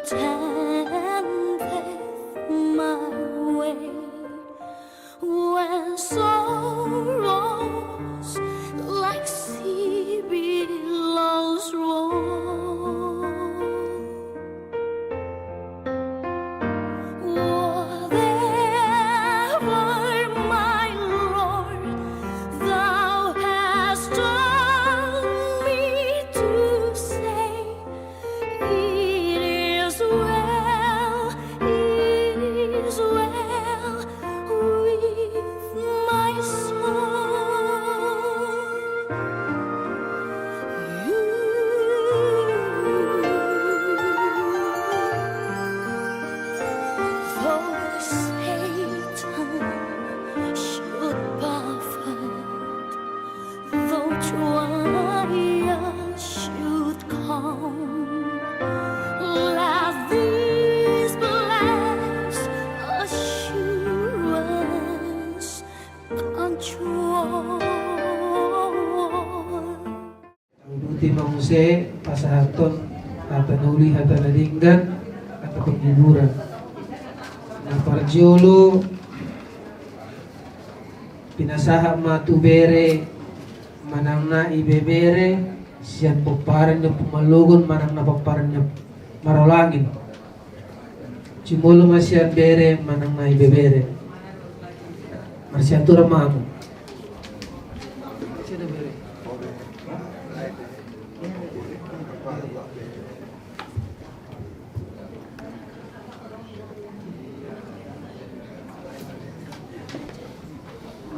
attendeth my way when sorrows like sea billows roll. Whatever, my Lord, thou hast done me to say, it is well with my soul. Though Satan should buffet, though trials should come, let these blessed assurance control. Timang Muse, pasahaton, hatanuli, hatanalinggan, at paghiburan. Ng parjolo, pinasaha matubere, manang na ibebere, siyan paparan niya pumalugon, manang napaparan niya maralangin. Cimulo masyan bere, manang na ibebere. Marsiyan turamamu. Sino bere?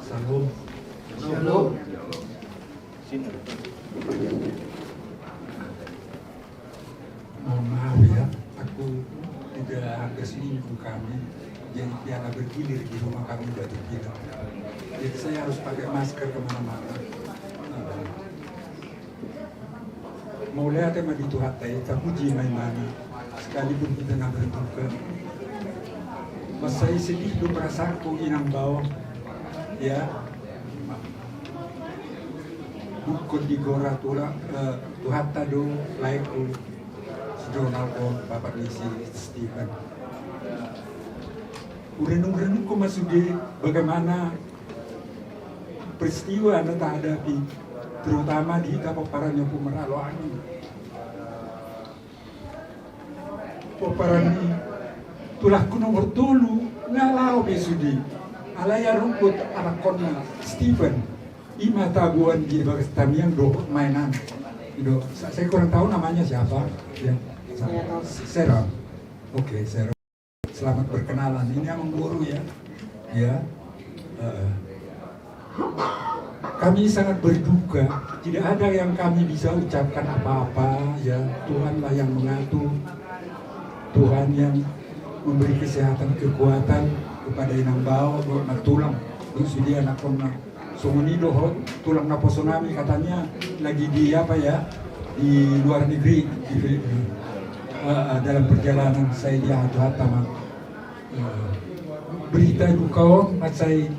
Shalom. Shalom. Mohon maaf ya, aku tidak hampir selingkuh kami. Jadi piala bergilir di rumah kami udah tergila. Jadi saya harus pakai masker kemana-mana. Mau lihat emang di Tuhan tapi jimai mana. Sekalipun kita nggak berduka. Mas saya sedih tuh perasaanku inang bawah. Ya, bukan di gora Tuhan tado laiku Donaldo Bapak Lisi Stephen. Urenung-renung ko masugi bagaimana peristiwa na hadapi terutama di paparan yang pumeralo angin. Paparan ni tulahku nomor tulu ngalau besudi. Alaya rumput anakonna Stephen ima tabuan di bagas tamiang do mainan do saya kurang tahu namanya siapa ya Sero. Oke, Sero, selamat berkenalan, ini emang guru ya kami sangat berduka, tidak ada yang kami bisa ucapkan apa-apa ya. Tuhanlah yang mengatur, Tuhan yang memberi kesehatan kekuatan kepada inang bau na tulang terus dia anak kona sumuni dohot tulang na posonami katanya lagi di apa ya di luar negeri dalam perjalanan saya dia hatu-hatama berita itu kawan saya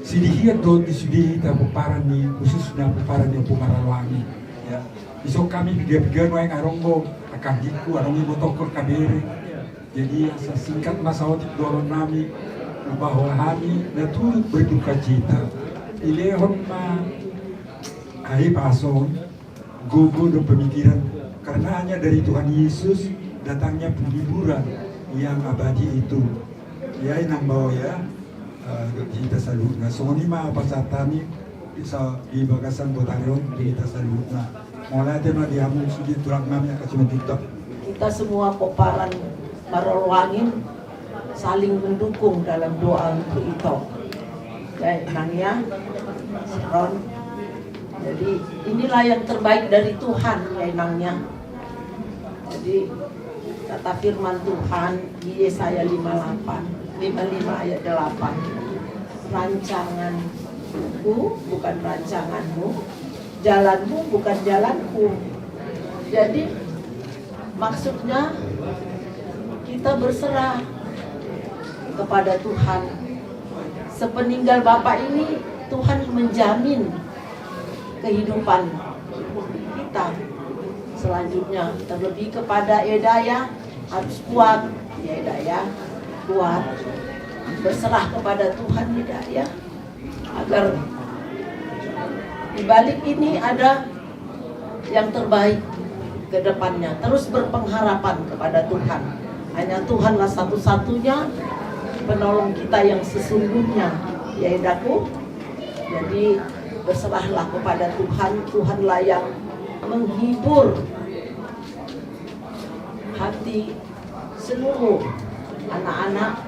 sidihiat do di sudi paparan ni khususnya paparan yang Pumaralowangi ya besok kami piga-piga noeng aronggo akan diku aronggi botokor kabere. Jadi singkat masa otik dorong nami bahwa kami turut berduka cita. Ilehon ma hai pason gugu do pemikiran karena hanya dari Tuhan Yesus datangnya penghiburan yang abadi itu. Ya inang bawa ya kita salutna. Soni ma pasatani bisa di bagasan botarion kita salutna. Mulai tema diamu sudi tulang nami akan cuma TikTok. Kita semua paparan Marolwangin saling mendukung dalam doa untuk itu. Ya, nangnya, Ron. Jadi inilah yang terbaik dari Tuhan, ya nangnya. Jadi kata firman Tuhan di Yesaya 55 ayat 8. Rancanganku bukan rancanganmu, jalanmu bukan jalanku. Jadi maksudnya kita berserah kepada Tuhan. Sepeninggal Bapak ini Tuhan menjamin kehidupan kita. selanjutnya terlebih kepada Eda ya, harus kuat ya Eda ya, kuat, berserah kepada Tuhan Eda ya, agar di balik ini ada yang terbaik ke depannya. Terus berpengharapan kepada Tuhan. Hanya Tuhanlah satu-satunya penolong kita yang sesungguhnya ya Edaku. Jadi berserahlah kepada Tuhan. Tuhanlah yang menghibur hati seluruh anak-anak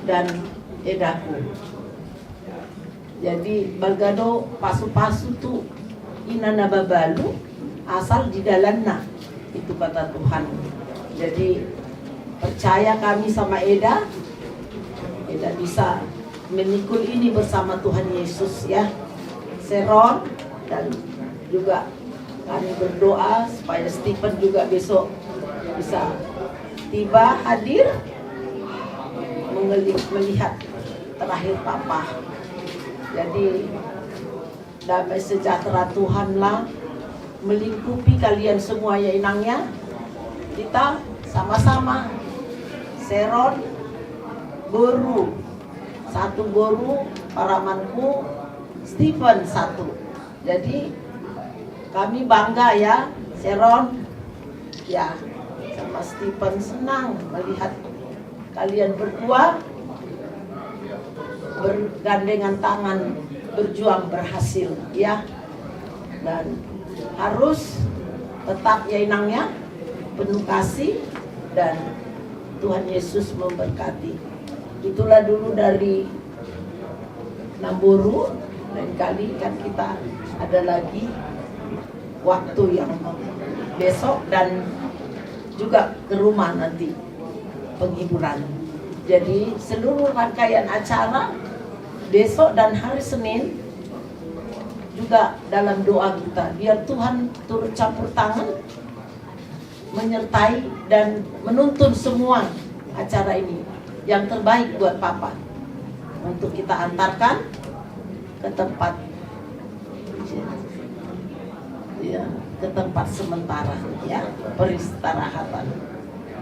dan Edaku. Jadi balgado pasu-pasu tu inana babalu asal di dalamna, itu kata Tuhan. Jadi percaya kami sama Eda bisa memikul ini bersama Tuhan Yesus ya. Seron dan juga kami berdoa supaya Stephen juga besok bisa tiba hadir melihat terakhir Papa. Jadi damai sejahtera Tuhanlah melingkupi kalian semua ya inangnya. Kita sama-sama Seron Boru, satu Boru, paramanku Stephen satu. Jadi kami bangga ya Seron ya sama Stephen, senang melihat kalian berdua bergandengan tangan berjuang berhasil ya. Dan harus tetap ya inangnya penuh kasih dan Tuhan Yesus memberkati. Itulah dulu dari Namboru. Lain kali kan kita ada lagi waktu yang besok dan juga ke rumah nanti penghiburan. Jadi seluruh rangkaian acara besok dan hari Senin juga dalam doa kita, biar Tuhan turut campur tangan menyertai dan menuntun semua acara ini yang terbaik buat Papa untuk kita antarkan ke tempat ya, ke tempat sementara ya, peristirahatan.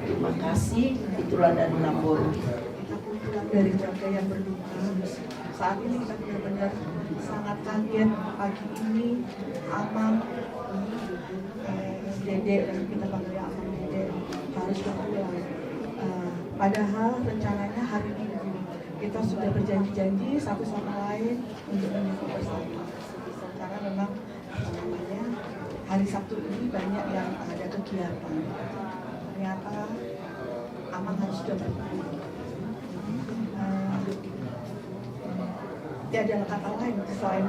Terima kasih. Itulah dari Namboru. Kita pun pulang dari rangkaian berduka. Saat ini kita benar-benar sangat kaget. Pagi ini Amang Dede, kita panggil Amang Dede, harus pulang. Padahal rencananya hari Minggu kita sudah berjanji-janji satu sama lain untuk menyambut bersama. Karena memang hari Sabtu ini banyak yang ada kegiatan. Ternyata Amang harus sudah pergi. Dia ada kata lain selain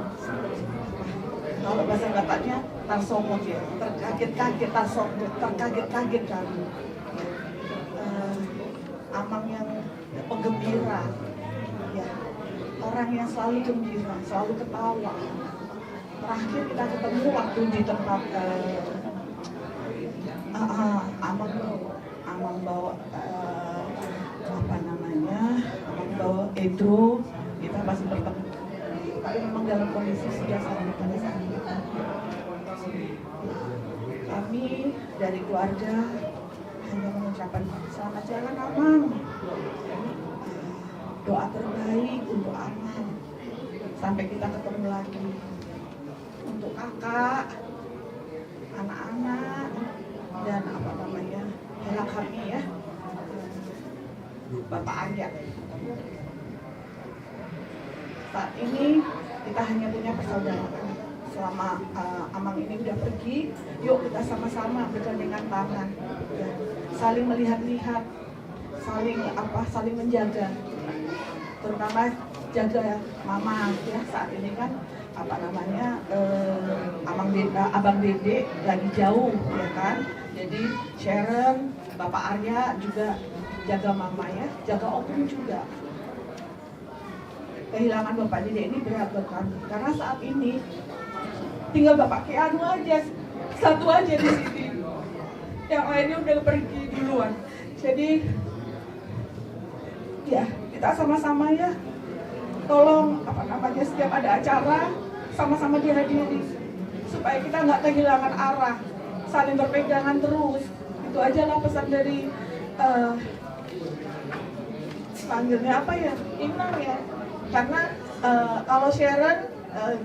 kalau bahasa bapaknya tarsomot ya, terkaget-kaget tarsomot, terkaget-kaget kami. Amang yang penggembira, ya, orang yang selalu gembira, selalu ketawa. Terakhir kita ketemu waktu di tempat Amang bawa Amang bawa Edro, kita masih bertemu. Tapi memang dalam kondisi sudah sangat pada saat itu. Kami dari keluarga hanya mengucapkan selamat jalan Amang. Doa terbaik untuk Amang sampai kita ketemu lagi. Untuk kakak, anak-anak, dan helak kami ya, Bapak Arya. Saat ini kita hanya punya persaudaraan. Selama Amang ini udah pergi, yuk kita sama-sama bergandengan tangan, ya. Saling melihat-lihat, saling menjaga, terutama jaga Mama ya. Saat ini kan Abang Dede lagi jauh ya kan. Jadi Sharon, Bapak Arya juga jaga Mama ya, jaga Opung juga. Kehilangan Bapak Dede ini berat buat kami karena saat ini tinggal Bapak Keanu aja, satu aja di sini. Yang lainnya udah pergi duluan. Jadi ya kita sama-sama ya. Tolong setiap ada acara sama-sama dihadiri supaya kita nggak kehilangan arah. saling berpegangan terus. Itu aja lah pesan dari panggilnya apa ya, Inang ya. Karena kalau Sharon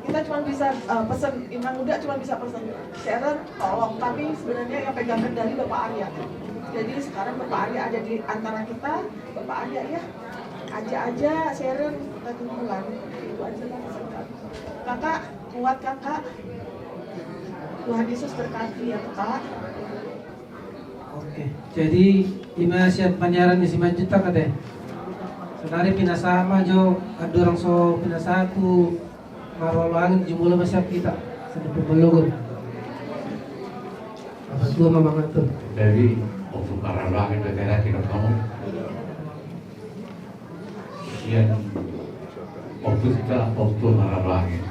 kita cuma bisa pesan, Inang Muda cuma bisa pesan Sharon tolong, tapi sebenarnya yang pegang kendali Bapak Arya. Jadi sekarang Bapak Arya ada di antara kita, Bapak Arya ya aja Sharon kita tunggulan. Itu aja lah pesan kami. Kakak kuat kakak, Tuhan Yesus berkati ya kakak. Oke, jadi gimana siap panyaran di 5 juta kate? Saudari pinasama jo, ada orang so pinasatu, marwalangin jumlah masyarakat kita, sedang pemelugun. Apa dua mama ngatur? Jadi, untuk marwalangin negara kita kamu, sian, untuk marwalangin,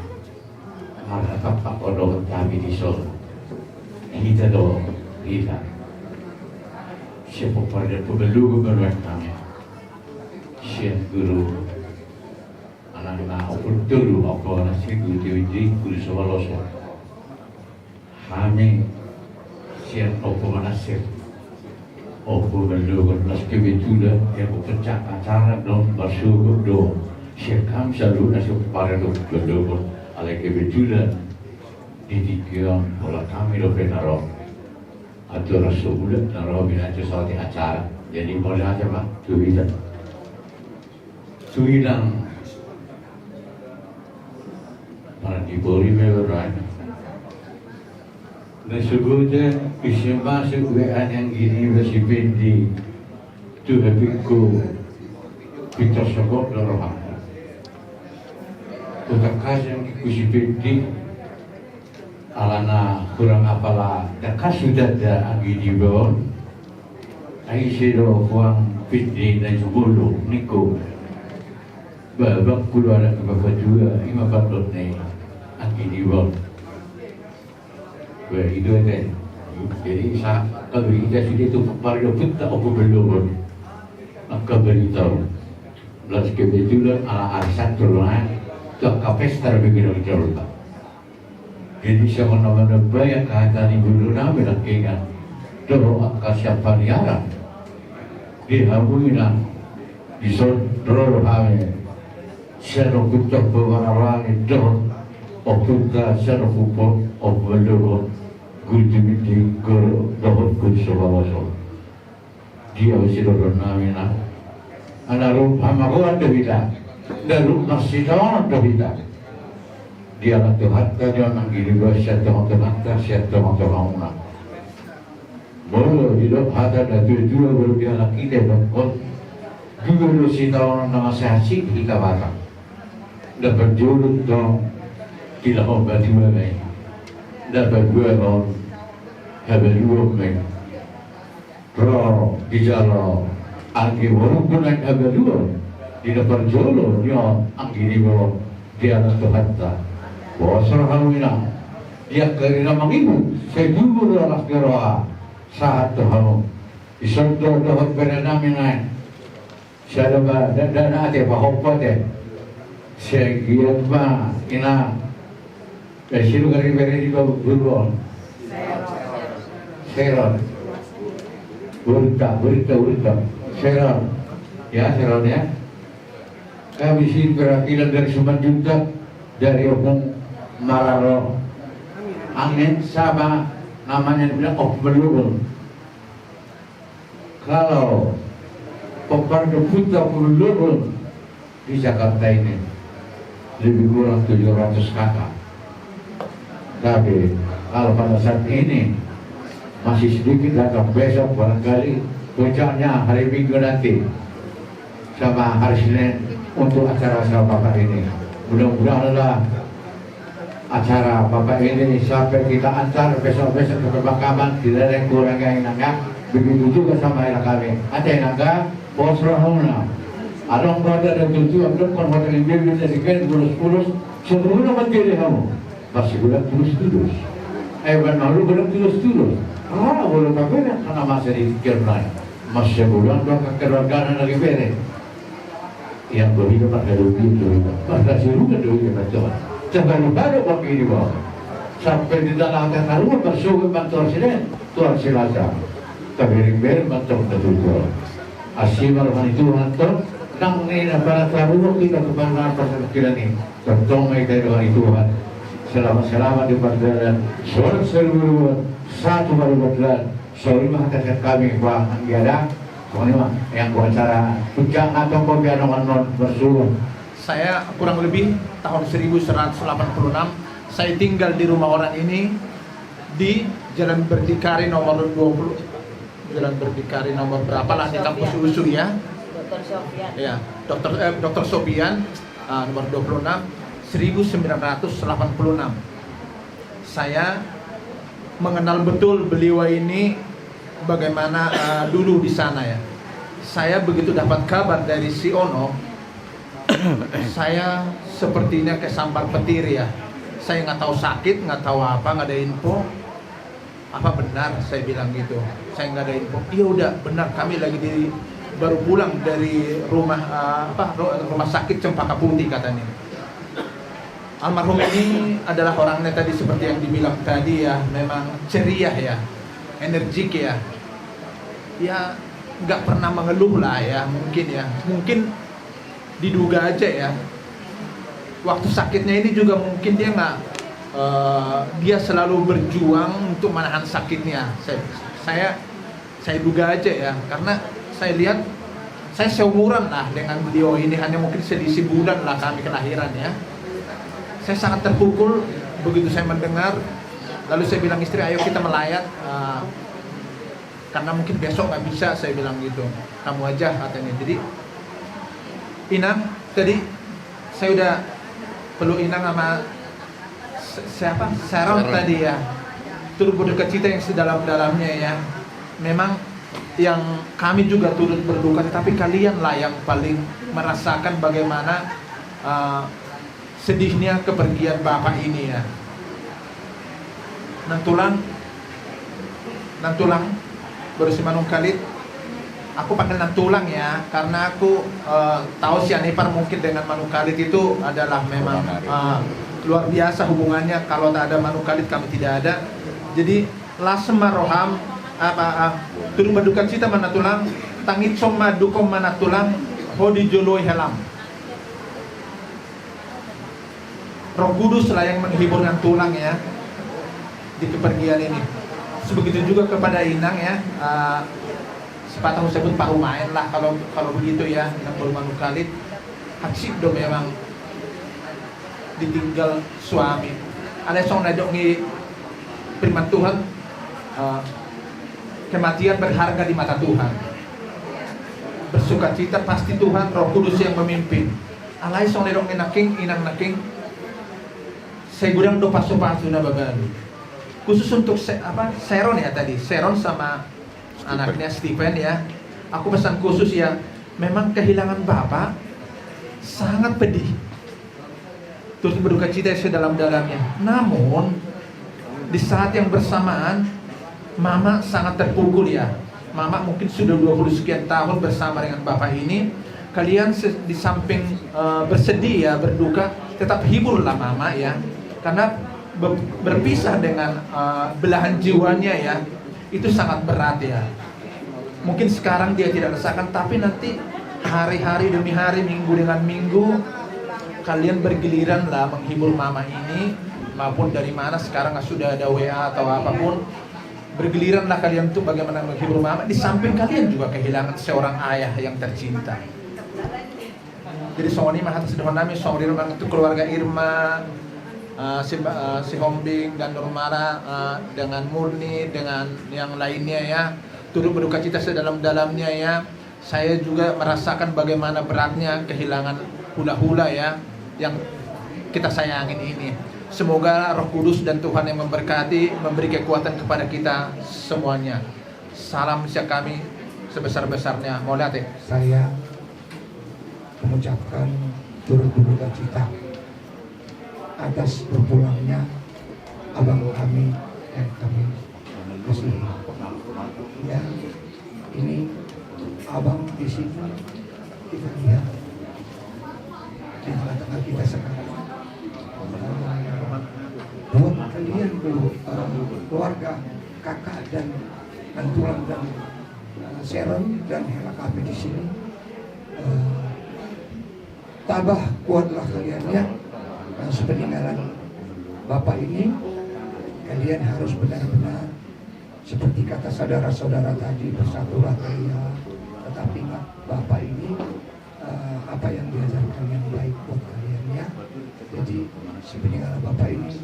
ada apa kodok kami di sol, kita do, kita. Siapa pada pemelugun berbuat kami. Sian guru anak-anak opor dulu apa nasi guru diuji guru sewaloso kami sian opor manasir opor melugun naski betula yang berpecah acara dong bersyukur dong sian kami selalu nasi pada dong melugun alai kebetula didikion olah kami lo penaro atau rasulullah naro binatang saat acara jadi boleh aja pak tu bisa tuilang para dibori meloran na sebutnya masuk WA yang gini masih pendi tu habisku kita sebut dorong kita kasih kusi pendi alana kurang apalah dekat sudah ada gini bon aisyado kuang pendi dan sebulu niko babak keluar ke babak dua, lima patut ni, angin dibuat. Begitu kan. Jadi kalau kita sudah itu pada pun tak apa belum, maka beritahu. Belas kebetulan ala arsat terlalu, tak kapes terbegitu jauh. Jadi siapa nama banyak kata ni guru nama lakikan, doa siapa ni arah, dihamuilah, disodor hamil. Siapa kucap berwarna itu, opukah siapa kupon, opulur, gultimiti, dohot kulsawasol. Dia masih bernama. Anak rumah mahuan dah dan rumah sidang dah. Dia nak Tuhan dia nak gini bahasa Tuhan siapa Tuhan. Boleh hidup ada dua baru dia nak kita berkot. Dua sidang nama sahsi kita baca. Dapat jurut dong tidak obat dua mai dapat dua on habis dua mai pro di jalan anggi baru pun naik habis dua di dapat jolo dia anggi di bawah dia nak terhata bawa serang mina dia kerana mengibu saya dulu dalam geroa saat terhalu isonto dapat berada mina saya dapat dan ada bahwa saya kira apa ina siapa kali di bawah beruang seron berita seron ya seron ya kami sih perwakilan dari 9 juta dari Opung Mararo angin sama namanya bilang belum kalau pemerintah putra belum di Jakarta ini lebih kurang 700 kakak. Tapi kalau pada saat ini masih sedikit datang besok barangkali puncaknya hari Minggu nanti sama hari Senin untuk acara Bapak ini. Mudah-mudahanlah acara Bapak ini sampai kita antar besok-besok ke pemakaman tidak ada yang kurang yang enaknya. Begitu juga sama anak kami. Ada yang enaknya bos rahuna. Ada orang ada tujuan, ada orang ada lebih dari sekian pulus, sebelumnya mati dia kamu masih budak tulus. Bukan malu budak tulus. Boleh tak boleh karena masih dikir lain. Masih bulan dua kekeluargaan lagi bere. Yang berhidup pada duit itu, pada siru ke duit kita coba. Jangan lupa ada bagi di bawah. sampai di dalam rumah bersugut bantuan sini Tuhan silasa kabiring-biring bantuan tertutup asimal Tuhan tuh nang ini para rumah kita kemana apa kita nih tertomai dari Tuhan selama di perjalanan suara seluruh satu baru berjalan sorry mengatakan kami bahwa ada soalnya yang wawancara pegang atau pembiaran non bersuruh. Saya kurang lebih tahun 1186 saya tinggal di rumah orang ini di Jalan Berdikari nomor 20. Jalan Berdikari nomor berapa lah di kampus USU ya? Dr. Sofian. Ya, Dr. Sofian nomor 26 1986. Saya mengenal betul beliau ini bagaimana dulu di sana ya. Saya begitu dapat kabar dari si Ono, saya sepertinya kesambar petir ya. Saya nggak tahu sakit, nggak tahu apa, nggak ada info. Apa benar? Saya bilang gitu. Saya nggak ada info. Iya udah benar. Kami lagi baru pulang dari rumah rumah sakit Cempaka Putih katanya. Almarhum ini adalah orangnya tadi seperti yang dibilang tadi ya, memang ceria ya, energik ya. Ya nggak pernah mengeluh lah ya, mungkin diduga aja ya. Waktu sakitnya ini juga mungkin dia nggak, dia selalu berjuang untuk menahan sakitnya. Saya duga aja ya, karena saya lihat saya seumuran lah dengan beliau ini, hanya mungkin selisih bulan lah kami kelahiran ya. Saya sangat terpukul begitu saya mendengar. Lalu saya bilang istri, ayo kita melayat, karena mungkin besok nggak bisa, saya bilang gitu. Kamu aja katanya. Jadi Inang tadi saya udah peluk Inang sama siapa? Sharon tadi ya. Turut berduka cita yang sedalam-dalamnya ya. Memang yang kami juga turut berduka, tapi kalian lah yang paling merasakan bagaimana sedihnya kepergian Bapak ini ya. Nantulang baru si Manung Kalit. Aku panggil Nantulang ya, karena aku tahu si Anipar mungkin dengan Manung Kalit itu adalah memang luar biasa hubungannya. Kalau tak ada Manung Kalit kami tidak ada. Jadi lasem maroham turun berduka cita Manatulang, tangit somma dukom Manatulang, hodi joloi helam. Roh Kudus lah yang menghibur Nantulang ya di kepergian ini. Begitu juga kepada Inang ya, sepatah sebut Pak Rumain lah kalau begitu ya, yang berumanu Kalit haksib dong memang ditinggal suami. Ada song nadongi firman Tuhan, kematian berharga di mata Tuhan. Bersukacita pasti Tuhan, Roh Kudus yang memimpin. Alai song nadongi naking Inang naking saya gudang do pasu-pasu na babalu. Khusus untuk Sharon ya tadi, Sharon sama anaknya Stephen ya. Aku pesan khusus ya, memang kehilangan Bapak sangat pedih. Terus berduka cita sedalam-dalamnya. Namun di saat yang bersamaan Mama sangat terpukul ya. Mama mungkin sudah 20 sekian tahun bersama dengan Bapak ini. Kalian di samping bersedih ya, berduka, tetap hiburlah Mama ya. Karena berpisah dengan belahan jiwanya ya, itu sangat berat ya. Mungkin sekarang dia tidak rasakan, tapi nanti hari-hari demi hari, minggu dengan minggu, kalian bergiliran lah menghibur Mama ini, maupun dari mana sekarang sudah ada WA atau apapun, bergiliran lah kalian untuk bagaimana menghibur Mama. Di samping kalian juga kehilangan seorang ayah yang tercinta. Jadi songoni mahat sederhana songoni rumah itu keluarga Irma, si Hombing dan Nurmala, dengan Murni, dengan yang lainnya ya, turut berduka cita sedalam-dalamnya ya. Saya juga merasakan bagaimana beratnya kehilangan hula-hula ya, yang kita sayangin ini. Semoga Roh Kudus dan Tuhan yang memberkati, memberi kekuatan kepada kita semuanya. Salam siap kami sebesar-besarnya. Mau lihat ya? Saya mengucapkan turut berduka cita atas berpulangnya abang kami yang kami kasihi. Ya, ini abang di sini kita lihat di tengah-tengah kita sekarang. Buat kalian dan Nantulang dan Sharon dan Hela kami di sini. Tabah kuatlah kalian ya. Sepeninggalan Bapak ini, kalian harus benar-benar seperti kata saudara-saudara tadi, bersatulah kalian. Tetapi ingat Bapak ini apa yang diajarkan yang baik buat kalian ya. Jadi sepeninggalan Bapak ini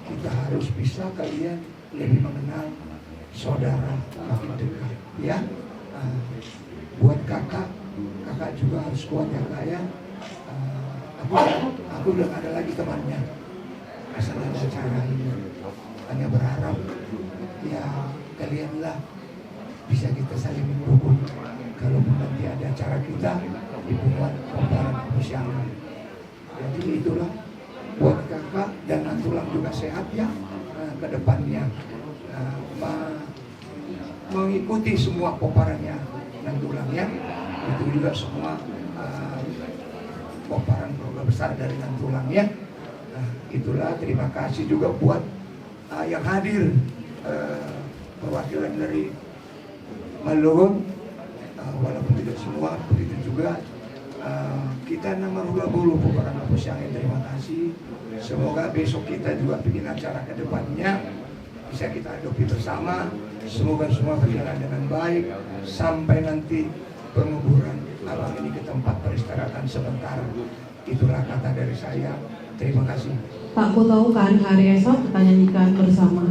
kita harus bisa kalian lebih mengenal saudara makin dekat ya. Buat kakak juga harus kuat ya kak ya. Aku udah ada lagi temannya, asal ada cara ini. Hanya berharap ya kalianlah bisa kita saling mendukung. Kalau nanti ada acara kita di Bunguan Komparan Musyawarah. Jadi itulah buat kakak dan Nantulang juga sehat ya ke depannya, mengikuti semua komparannya Nantulang ya. Itu juga semua komparan keluarga besar dari Nantulang ya. Itulah terima kasih juga buat yang hadir, perwakilan dari Malung, walaupun tidak semua begitu juga. Kita nama Rula-Bulu Komparan Musyawarah, terima kasih. Semoga besok kita juga bikin acara ke depannya bisa kita adopsi bersama. Semoga semua berjalan dengan baik sampai nanti penguburan abang ini ke tempat peristirahatan sementara. Itulah kata dari saya. Terima kasih. Pak, aku tahu kan hari esok kita nyanyikan bersama.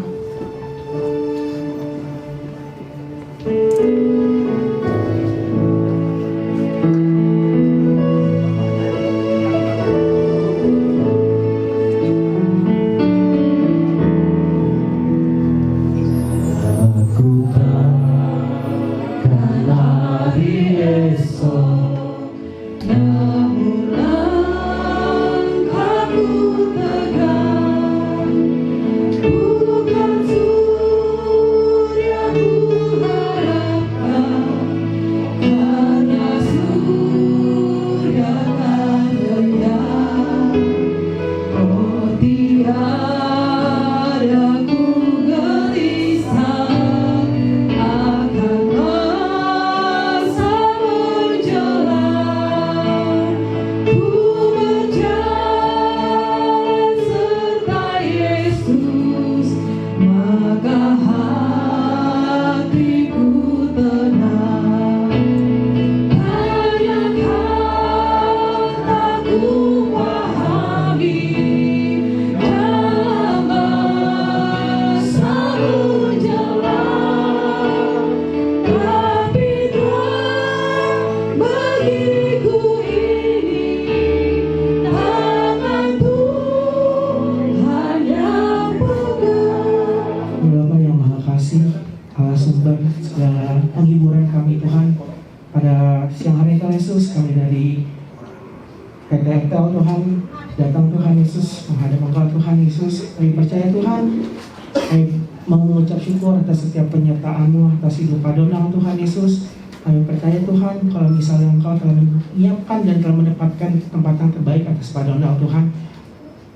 Setiap penyertaan-Mu atas hidup Pak Donald, Tuhan Yesus. Kami percaya Tuhan, kalau misalnya Engkau telah menyiapkan dan telah menempatkan tempat yang terbaik atas Pak Donald, Tuhan.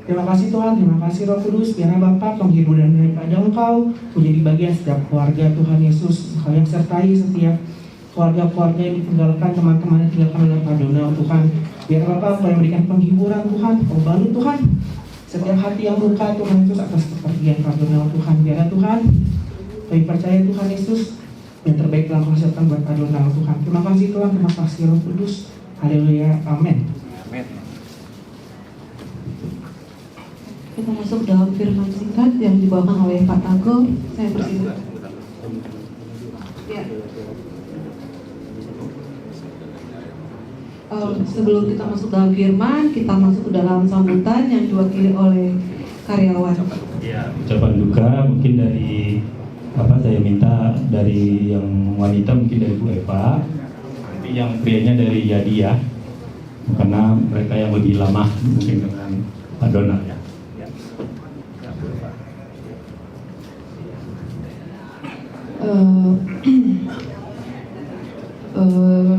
Terima kasih Tuhan, terima kasih Roh Kudus. Biarlah Bapa penghiburan daripada Engkau menjadi bagian setiap keluarga Tuhan Yesus. Engkau yang sertai setiap keluarga-keluarga yang ditinggalkan, teman-teman yang ditinggalkan oleh Pak Donald, Tuhan. Biarlah Bapa Engkau yang memberikan penghiburan Tuhan, Engkau balut Tuhan setiap hati yang luka Tuhan Yesus atas kepergian Pak Donald, Tuhan. Biarlah Tuhan, kami percaya Tuhan Yesus yang terbaik dalam kesehatan buat Pak Donald, Tuhan. Terima kasih Tuhan, terima kasih Roh Kudus. Haleluya, amin. Amin. Kita masuk dalam firman singkat yang dibawakan oleh Pak Tago. Saya persilakan. Ya. Sebelum kita masuk dalam firman, kita masuk ke dalam sambutan yang diwakili oleh karyawan. Ya, ucapan duka mungkin dari saya minta dari yang wanita mungkin dari Bu Eva, nanti yang prianya dari Yadi ya, karena mereka yang lebih lama mungkin dengan Pak Donald ya.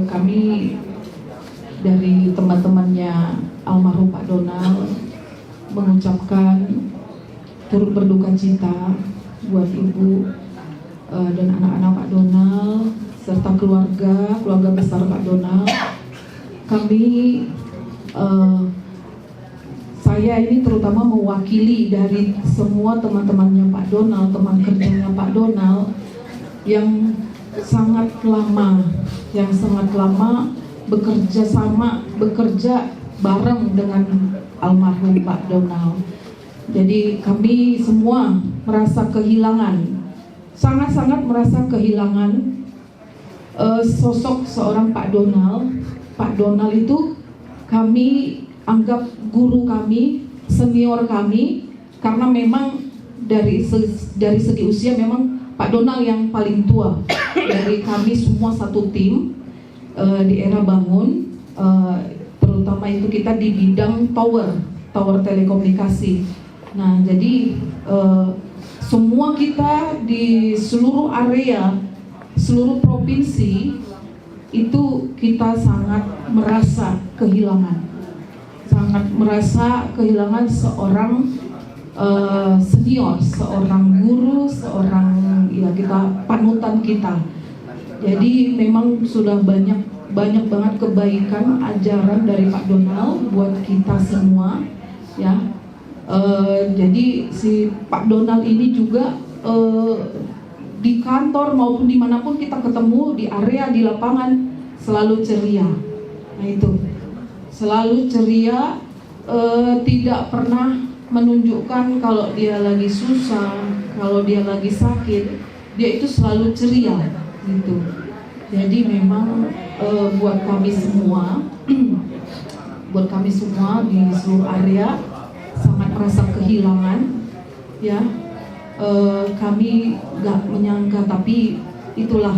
Kami dari teman-temannya almarhum Pak Donald mengucapkan turut berduka cita buat Ibu dan anak-anak Pak Donald serta keluarga besar Pak Donald. Kami saya ini terutama mewakili dari semua teman-temannya Pak Donald, teman kerjanya Pak Donald yang sangat lama bekerja bareng dengan almarhum Pak Donald. Jadi kami semua merasa kehilangan, sangat-sangat merasa kehilangan sosok seorang Pak Donald. Pak Donald itu kami anggap guru kami, senior kami, karena memang dari segi usia memang Pak Donald yang paling tua dari kami semua satu tim di era bangun, terutama itu kita di bidang tower telekomunikasi. Nah, jadi semua kita di seluruh area, seluruh provinsi itu kita sangat merasa kehilangan seorang senior, seorang guru, seorang ya kita panutan kita. Jadi memang sudah banyak banget kebaikan ajaran dari Pak Donald buat kita semua, ya. Jadi si Pak Donald ini juga di kantor maupun dimanapun kita ketemu, di area, di lapangan, selalu ceria. Nah itu, selalu ceria, tidak pernah menunjukkan kalau dia lagi susah, kalau dia lagi sakit, dia itu selalu ceria gitu. Jadi memang buat kami semua di seluruh area sangat merasa kehilangan, ya. Kami gak menyangka, tapi itulah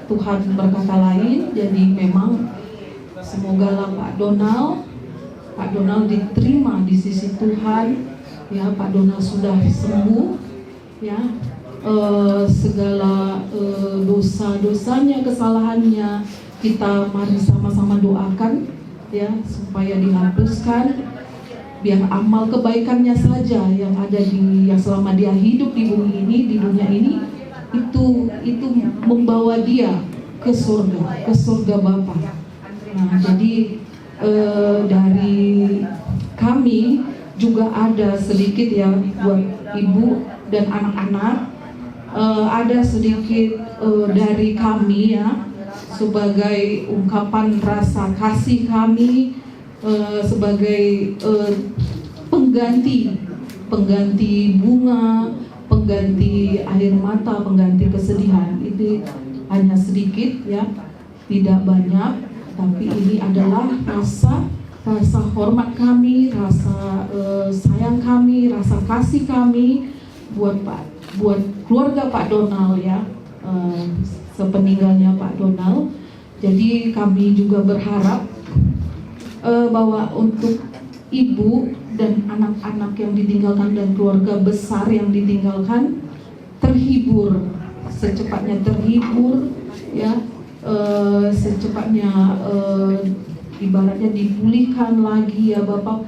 Tuhan berkata lain. Jadi memang semogalah Pak Donald diterima di sisi Tuhan, ya. Pak Donald sudah sembuh, ya. Segala dosa-dosanya, kesalahannya kita mari sama-sama doakan, ya, supaya dihapuskan. Biar amal kebaikannya saja yang ada yang selama dia hidup di bumi ini, di dunia ini, itu membawa dia ke surga Bapa. Nah, jadi dari kami juga ada sedikit ya buat ibu dan anak-anak, ada sedikit dari kami, ya, sebagai ungkapan rasa kasih kami, sebagai pengganti bunga, pengganti air mata, pengganti kesedihan. Itu hanya sedikit, ya, tidak banyak, tapi ini adalah rasa hormat kami, rasa sayang kami, rasa kasih kami buat keluarga Pak Donald, ya, sepeninggalnya Pak Donald. Jadi kami juga berharap bahwa untuk ibu dan anak-anak yang ditinggalkan dan keluarga besar yang ditinggalkan terhibur, secepatnya terhibur, ya, secepatnya ibaratnya dipulihkan lagi, ya Bapak,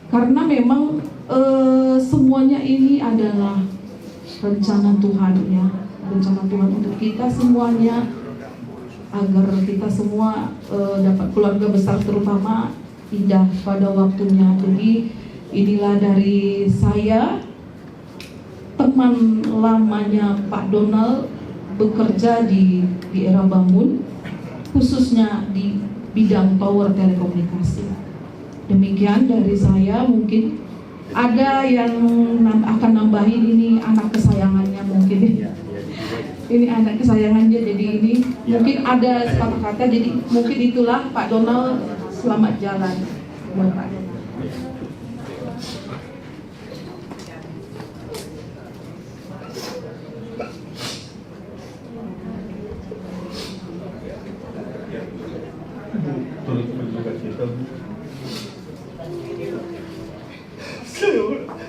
karena memang semuanya ini adalah rencana Tuhan, ya, rencana Tuhan untuk kita semuanya, agar kita semua dapat keluarga besar terutama indah pada waktunya. Jadi inilah dari saya, teman lamanya Pak Donald, bekerja di era bangun, khususnya di bidang tower telekomunikasi. Demikian dari saya. Mungkin ada yang akan nambahin, ini anak kesayangannya mungkin. Ini anak kesayangannya, jadi ini mungkin ada kata-kata, jadi mungkin itulah Pak Donald, selamat jalan buat Pak Donald.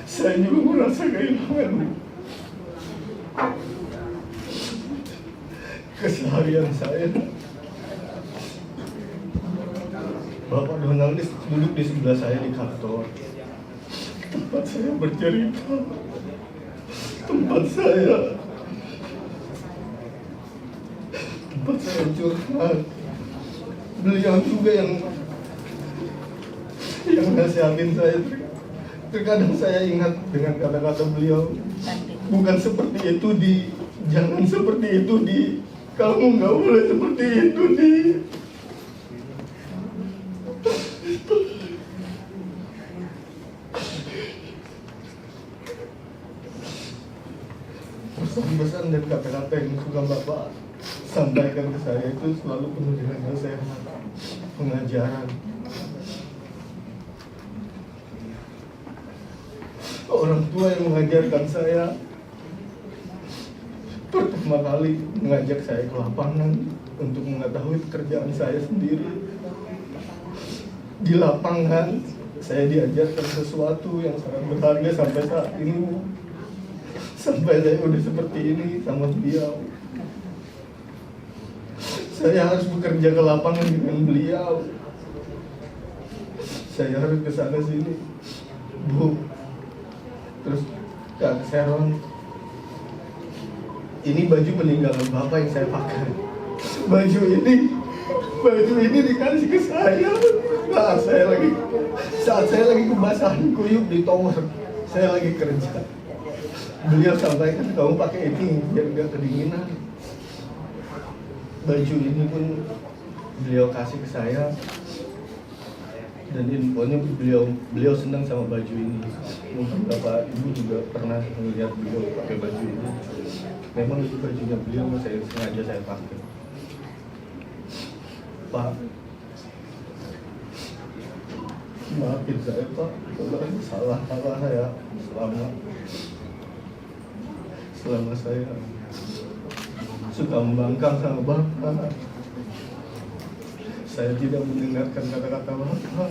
Saya juga merasa kehilangan keseharian saya. Bapak Donald duduk di sebelah saya di kantor, tempat saya bercerita, tempat saya tempat saya curhat. Beliau juga yang nasihatin saya. Terkadang saya ingat dengan kata-kata beliau, bukan seperti itu di, jangan seperti itu di, kamu nggak boleh seperti itu di. Pesan-pesan dan kata-kata yang suka Bapak sampaikan ke saya itu selalu penuh dengan nasihat, pengajaran. Orang tua yang mengajarkan saya pertama kali mengajak saya ke lapangan untuk mengetahui pekerjaan saya sendiri. Di lapangan saya diajarkan sesuatu yang sangat berharga sampai saat ini. Sampai saya udah seperti ini sama beliau. Saya harus bekerja ke lapangan dengan beliau. Saya harus ke sana sini. Bu, terus Kak Seron, ini baju peninggalan Bapak yang saya pakai. Baju ini dikasih ke saya saat saya lagi kebasahan kuyup di tower. Saya lagi kerja. Beliau sampaikan, kamu pakai ini biar gak kedinginan. Baju ini pun beliau kasih ke saya. Dan infonya beliau senang sama baju ini. Mungkin Bapak Ibu juga pernah melihat beliau pakai baju ini. Memang itu bajunya beliau, saya sengaja saya pakai. Pak, maafin saya Pak, kalau salah saya selama saya suka membangkang sama Bapak. Saya tidak mendengarkan kata-kata Bapak.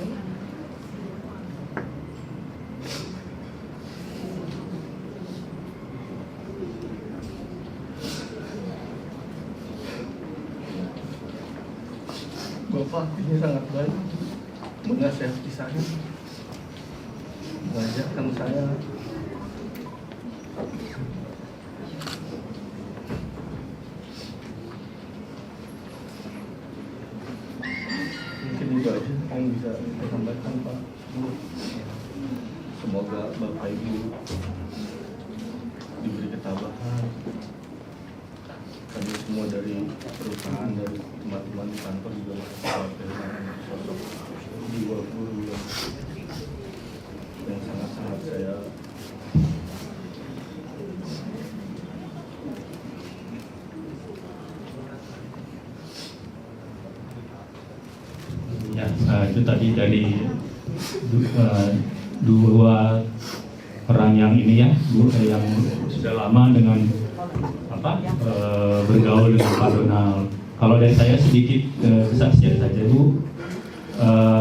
Bapak ini sangat baik, menasihati saya, mengajarkan saya. Mungkin itu aja yang bisa saya sampaikan, Pak. Semoga Bapak Ibu diberi ketabahan. Kami semua dari perusahaan, dari teman-teman di kantor juga kehilangan sosok jiwa guru yang sangat-sangat saya ya, itu tadi dari dua orang yang ini ya, yang sudah lama dengan bergaul dengan Pak Donald. Kalau dari saya sedikit kesaksian saja Bu,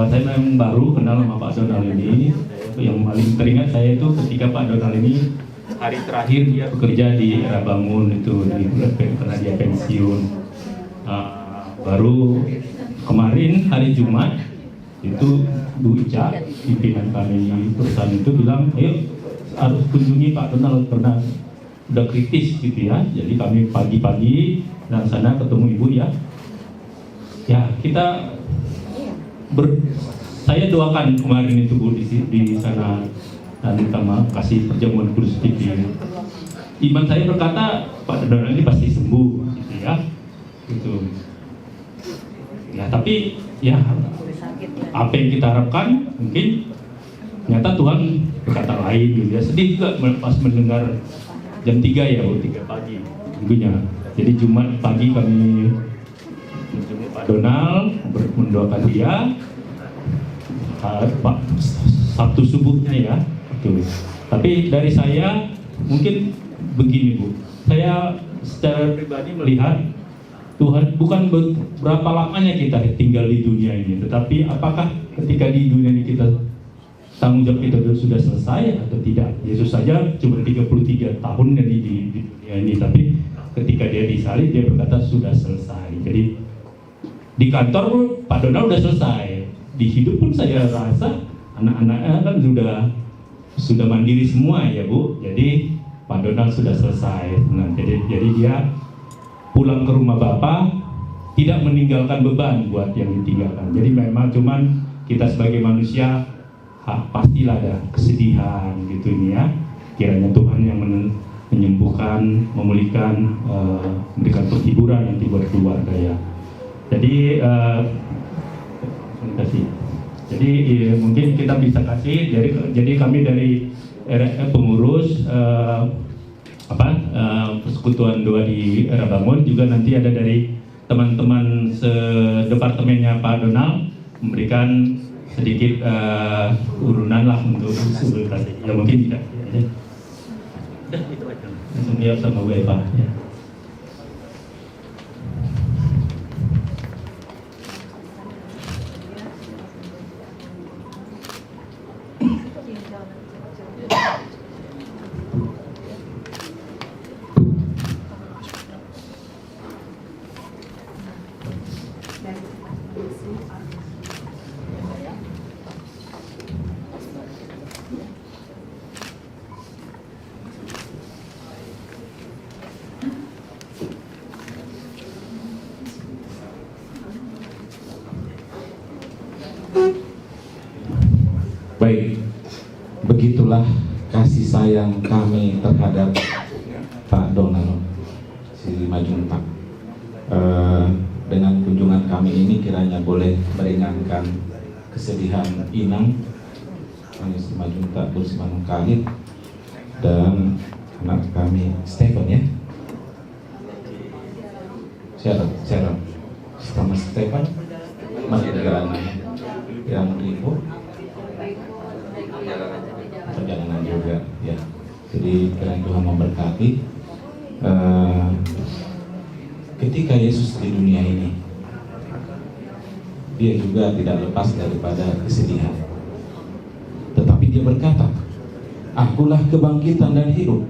saya memang baru kenal sama Pak Donald ini. Yang paling teringat saya itu ketika Pak Donald ini hari terakhir dia bekerja di Era Bangun itu, karena dia pensiun. Baru kemarin hari Jumat itu Bu Ica, pimpinan kami perusahaan itu bilang, ayo harus kunjungi Pak Donald karena udah kritis gitu ya. Jadi kami pagi-pagi dan sana ketemu ibu ya. Ya kita saya doakan kemarin itu Bu di sana dan minta maaf kasih perjamuan kudus TV. Iman saya berkata Pak Donald ini pasti sembuh gitu ya. Gitu. Ya tapi ya apa yang kita harapkan mungkin ternyata Tuhan berkata lain gitu ya. Sedih juga pas mendengar jam 3 ya, 3 pagi minggunya. Jadi Jumat pagi kami menjemput Pak Donald, mendoakan dia. Pak Sabtu subuhnya ya, betul. Tapi dari saya mungkin begini Bu, saya secara pribadi melihat Tuhan bukan berapa lamanya kita tinggal di dunia ini, tetapi apakah ketika di dunia ini kita tanggung jawab kita sudah selesai atau tidak. Yesus saja cuma 33 tahun di dunia ini, tapi ketika dia disalib dia berkata sudah selesai. Jadi di kantor Pak Donald sudah selesai, di hidup pun saya rasa anak-anaknya kan sudah mandiri semua ya Bu. Jadi Pak Donald sudah selesai. Nah, jadi dia pulang ke rumah Bapak tidak meninggalkan beban buat yang ditinggalkan. Jadi memang cuman kita sebagai manusia pastilah ada kesedihan gitu ini ya. Kiranya Tuhan yang menyembuhkan, memulihkan, memberikan penghiburan nanti buat keluarga ya. Jadi mungkin kita bisa kasih. Jadi kami dari pengurus Persekutuan Doa di Era Bangun, juga nanti ada dari teman-teman sedepartemennya Pak Donald memberikan sedikit urunan lah untuk kasih. Ya mungkin tidak. Udah itu aja. Langsung lihat sama Bu Eva. Ya. Baik, begitulah kasih sayang kami terhadap Pak Donald Simanjuntak. Dengan kunjungan kami ini kiranya boleh meringankan kesedihan Inang Simanjuntak Bursimanung Khalid dan anak kami Stephen ya. Sharon sama Stephen masih ada anaknya yang ibu perjalanan juga ya. Jadi kiranya Tuhan memberkati. Ketika Yesus di dunia ini, dia juga tidak lepas daripada kesedihan. Tetapi dia berkata, "Akulah kebangkitan dan hidup.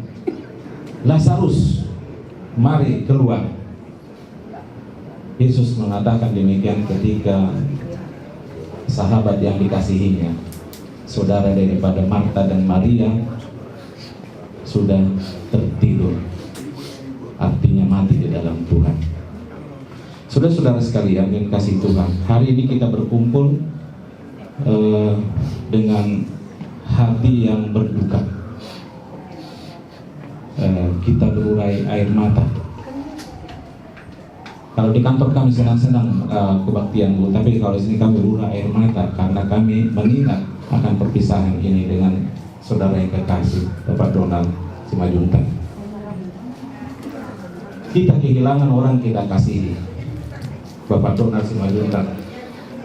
Lazarus, mari keluar." Yesus mengatakan demikian ketika sahabat yang dikasihinya, saudara daripada Marta dan Maria, sudah tertidur, artinya mati di dalam Tuhan. Saudara-saudara sekalian yang kasih Tuhan, hari ini kita berkumpul dengan hati yang berduka. Kita berurai air mata. Kalau di kantor kami senang-senang kebaktian Bu, tapi kalau di sini kami berurai air mata karena kami mengingat akan perpisahan ini dengan saudara yang kekasih Bapak Donald Simanjuntak. Kita kehilangan orang kita kasihi, Bapak Donald Simanjuntak,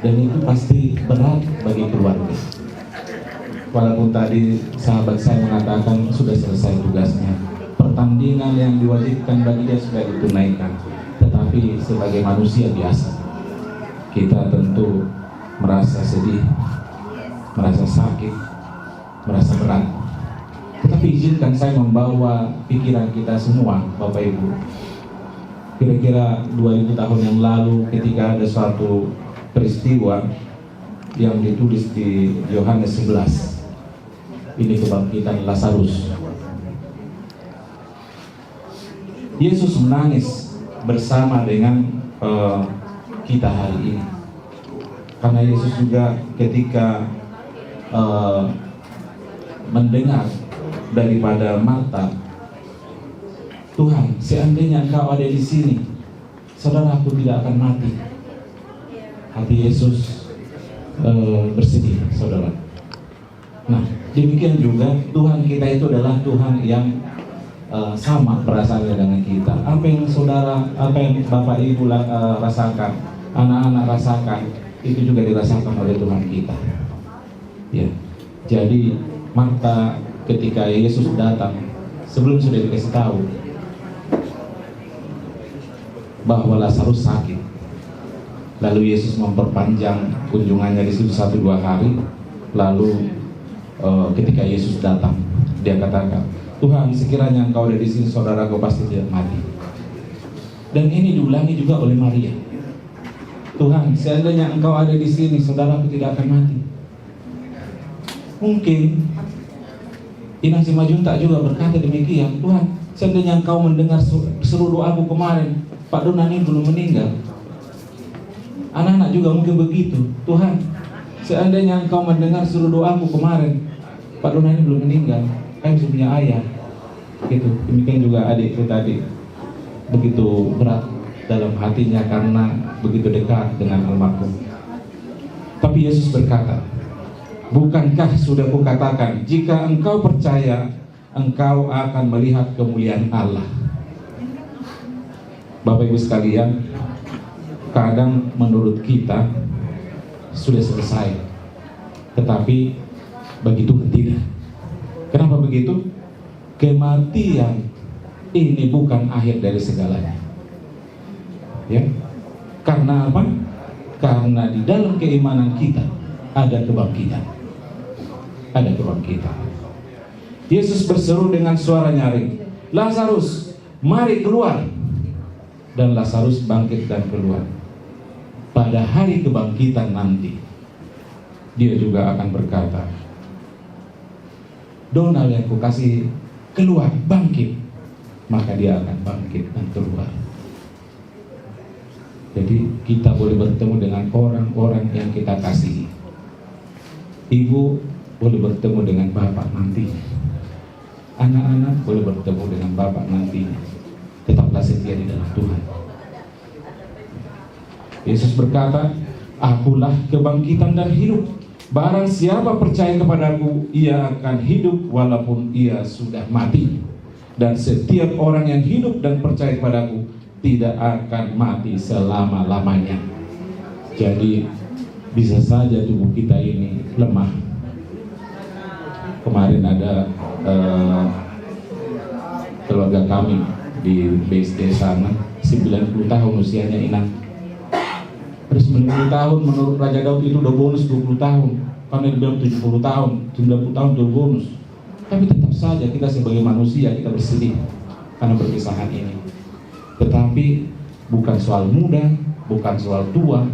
dan itu pasti berat bagi keluarga. Walaupun tadi sahabat saya mengatakan sudah selesai tugasnya, pertandingan yang diwajibkan bagi dia sudah ditunaikan, tetapi sebagai manusia biasa kita tentu merasa sedih, merasa sakit, merasa berat. Tetapi izinkan saya membawa pikiran kita semua, Bapak Ibu. Kira-kira 2000 tahun yang lalu ketika ada suatu peristiwa yang ditulis di Yohanes 11. Ini kebangkitan Lazarus. Yesus menangis bersama dengan kita hari ini. Karena Yesus juga ketika mendengar daripada Marta, "Tuhan, seandainya Engkau ada di sini, saudaraku tidak akan mati." Hati Yesus bersedih, saudara. Nah, demikian juga Tuhan kita itu adalah Tuhan yang sama perasaannya dengan kita. Apa yang saudara, apa yang Bapak Ibu rasakan, anak-anak rasakan, itu juga dirasakan oleh Tuhan kita. Ya, jadi Marta ketika Yesus datang, sebelum sudah dikasih tahu bahwa Lazarus sakit, lalu Yesus memperpanjang kunjungannya di situ 1-2 hari. Lalu ketika Yesus datang, dia katakan, "Tuhan, sekiranya Engkau ada di sini, saudaraku pasti tidak mati." Dan ini diulangi juga oleh Maria. "Tuhan, seandainya Engkau ada di sini, saudaraku tidak akan mati." Mungkin Inang Simanjuntak juga berkata demikian, "Tuhan, seandainya Engkau mendengar seru doaku kemarin, Pak Donald ini belum meninggal, Anak-anak juga mungkin begitu. Tuhan, seandainya Engkau mendengar seluruh doaku kemarin, Pak Donani belum meninggal, kan bisa punya ayah. Gitu. Demikian juga adikku tadi, begitu berat dalam hatinya karena begitu dekat dengan almarhum. Tapi Yesus berkata, bukankah sudah kukatakan, jika engkau percaya, engkau akan melihat kemuliaan Allah. Bapak Ibu sekalian, kadang menurut kita sudah selesai, tetapi bagi Tuhan tidak. Kenapa begitu? Kematian ini bukan akhir dari segalanya. Ya, karena apa? Karena di dalam keimanan kita ada kebangkitan. Ada kebangkitan. Yesus berseru dengan suara nyaring, Lazarus, mari keluar. Dan Lazarus bangkit dan keluar. Pada hari kebangkitan nanti, dia juga akan berkata, Donald yang kukasih keluar, bangkit. Maka dia akan bangkit dan keluar. Jadi kita boleh bertemu dengan orang-orang yang kita kasihi. Ibu boleh bertemu dengan bapak nantinya. Anak-anak boleh bertemu dengan bapak nantinya. Tetaplah setia di dalam Tuhan. Yesus berkata, akulah kebangkitan dan hidup. Barang siapa percaya kepadaku, ia akan hidup walaupun ia sudah mati. Dan setiap orang yang hidup dan percaya kepadaku tidak akan mati selama-lamanya. Jadi bisa saja tubuh kita ini lemah. Kemarin ada keluarga kami di BSD sana, 90 tahun usianya Inang. Terus 90 tahun menurut Raja Daud itu udah bonus 20 tahun. Kami dibilang 70 tahun, 90 tahun udah bonus. Tapi tetap saja kita sebagai manusia kita bersedih karena perpisahan ini. Tetapi bukan soal muda, bukan soal tua.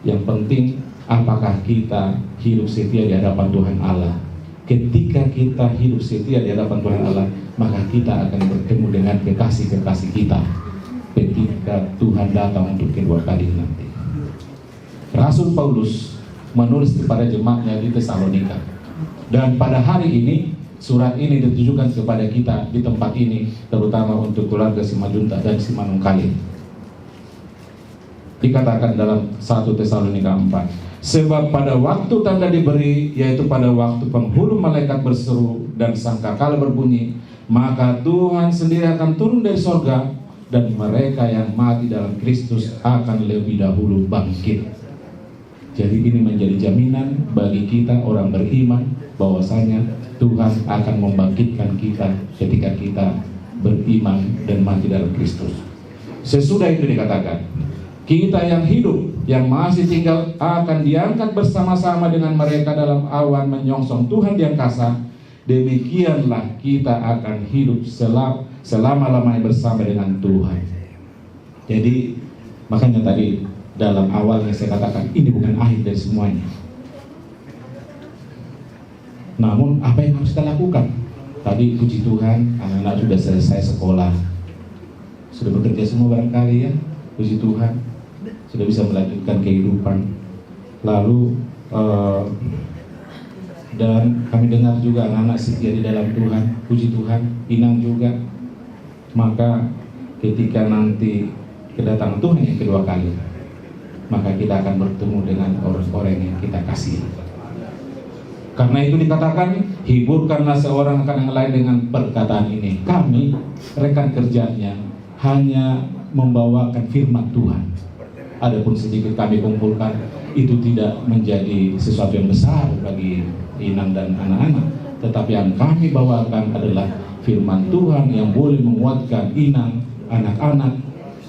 Yang penting apakah kita hidup setia di hadapan Tuhan Allah. Ketika kita hidup setia di hadapan Tuhan Allah, maka kita akan bertemu dengan kekasih-kekasih kita ketika Tuhan datang untuk kedua kali nanti. Rasul Paulus menulis kepada jemaatnya di Tesalonika. Dan pada hari ini surat ini ditujukan kepada kita di tempat ini, terutama untuk keluarga Simajuntak dan Simanungkalit. Dikatakan dalam 1 Tesalonika 4, sebab pada waktu tanda diberi, yaitu pada waktu penghulu malaikat berseru dan sangkakala berbunyi, maka Tuhan sendiri akan turun dari sorga, dan mereka yang mati dalam Kristus akan lebih dahulu bangkit. Jadi ini menjadi jaminan bagi kita orang beriman bahwasanya Tuhan akan membangkitkan kita ketika kita beriman dan mati dalam Kristus. Sesudah itu dikatakan, kita yang hidup, yang masih tinggal akan diangkat bersama-sama dengan mereka dalam awan menyongsong Tuhan di angkasa. Demikianlah kita akan hidup selama-lamanya bersama dengan Tuhan. Jadi makanya tadi dalam awalnya saya katakan ini bukan akhir dari semuanya. Namun apa yang harus kita lakukan? Tadi puji Tuhan, anak-anak sudah selesai sekolah, sudah bekerja semua barangkali ya, puji Tuhan, sudah bisa melanjutkan kehidupan. Lalu dan kami dengar juga anak-anak setia di dalam Tuhan, puji Tuhan, Inang juga. Maka ketika nanti kedatangan Tuhan yang kedua kali, maka kita akan bertemu dengan orang-orang yang kita kasih. Karena itu dikatakan, hiburkanlah seorang akan yang lain dengan perkataan ini. Kami, rekan kerjanya, hanya membawakan firman Tuhan. Adapun sedikit kami kumpulkan, itu tidak menjadi sesuatu yang besar bagi Inang dan anak-anak. Tetapi yang kami bawakan adalah firman Tuhan yang boleh menguatkan Inang, anak-anak,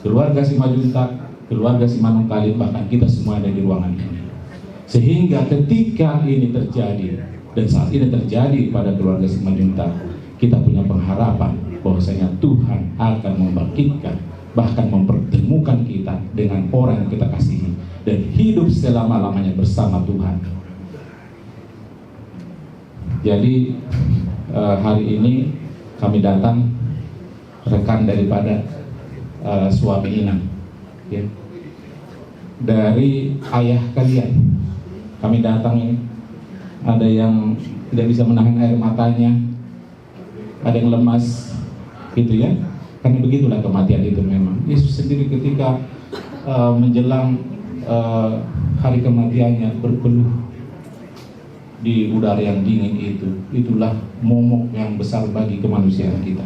keluarga Simajuntak, keluarga Simanungkalit, bahkan kita semua ada di ruangan ini. Sehingga ketika ini terjadi, dan saat ini terjadi pada keluarga Simajuntak, kita punya pengharapan bahwasanya Tuhan akan membangkitkan, bahkan mempertemukan kita dengan orang yang kita kasihi, dan hidup selama-lamanya bersama Tuhan. Jadi hari ini kami datang rekan daripada suami Inang, ya. dari ayah kalian. Kami datang ini, ada yang tidak bisa menahan air matanya, ada yang lemas, gitu ya. Karena begitulah kematian itu memang. Yesus sendiri ketika menjelang hari kematiannya berpeluh di udara yang dingin itu, itulah momok yang besar bagi kemanusiaan kita.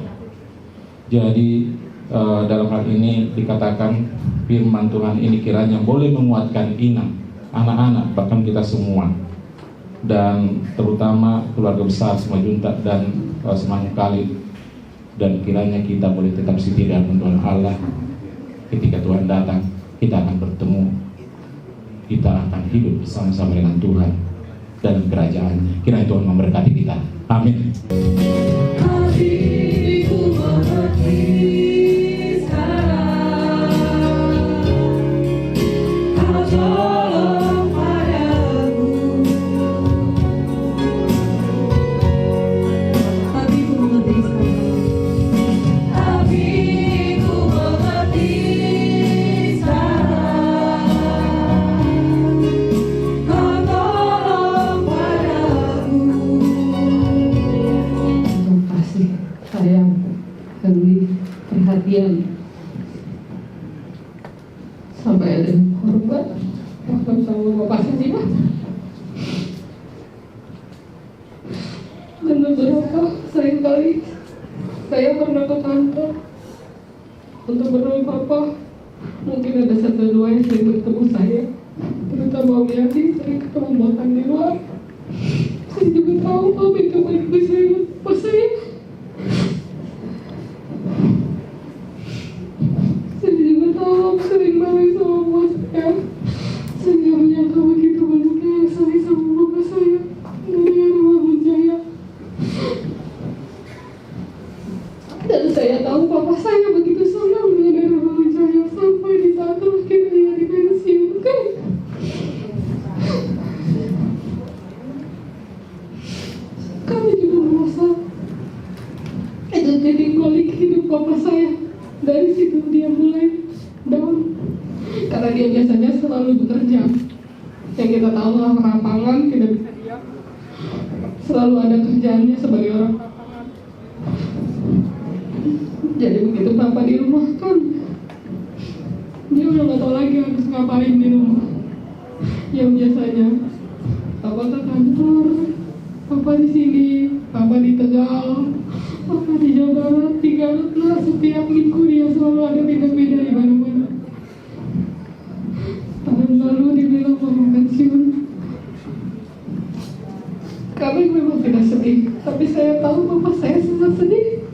Jadi dalam hal ini dikatakan firman Tuhan ini kiranya boleh menguatkan inang, anak-anak, bahkan kita semua, dan terutama keluarga besar Simajuntak dan Semangat Kali, dan kiranya kita boleh tetap setia dengan Tuhan Allah. Ketika Tuhan datang, kita akan bertemu, kita akan hidup bersama-sama dengan Tuhan dalam kerajaannya. Kiranya Tuhan memberkati kita. Amin. Sampai ada korban sama bapak saya, dan beberapa seringkali saya pernah ke kantor untuk berdoa papa. Mungkin ada satu dua yang sering bertemu saya, terutama Om Yadi, sering ketemu makan di luar. Saya juga tahu apa itu baik saya, pas saya juga tahu sering main sama bos saya. Saya nggak menyangka begitu banyaknya yang sayang sama bapak saya dari Bangun Jaya. Dan saya tahu papa saya begitu sayang dengan Bangun Jaya sampai di saat terakhir dia dipensiunkan. Kami juga merasa itu jadi balik hidup papa saya. Dari situ dia mulai down, karena dia biasanya selalu bekerja. Yang kita tahu lah, lapangan tidak bisa diam, selalu ada kerjaannya sebagai orang lapangan. Jadi begitu papa dirumahkan, dia udah nggak tahu lagi harus ngapain di rumah. Yang biasanya papa ke kantor, papa di sini, papa di Tegal, papa di Jawa Barat, di Garut lah. Setiap minggu dia selalu ada pindah-pindah di mana-mana. Tahun lalu dibilang mau pensiun. Kami memang tidak sedih, tapi saya tahu bapak saya sangat sedih,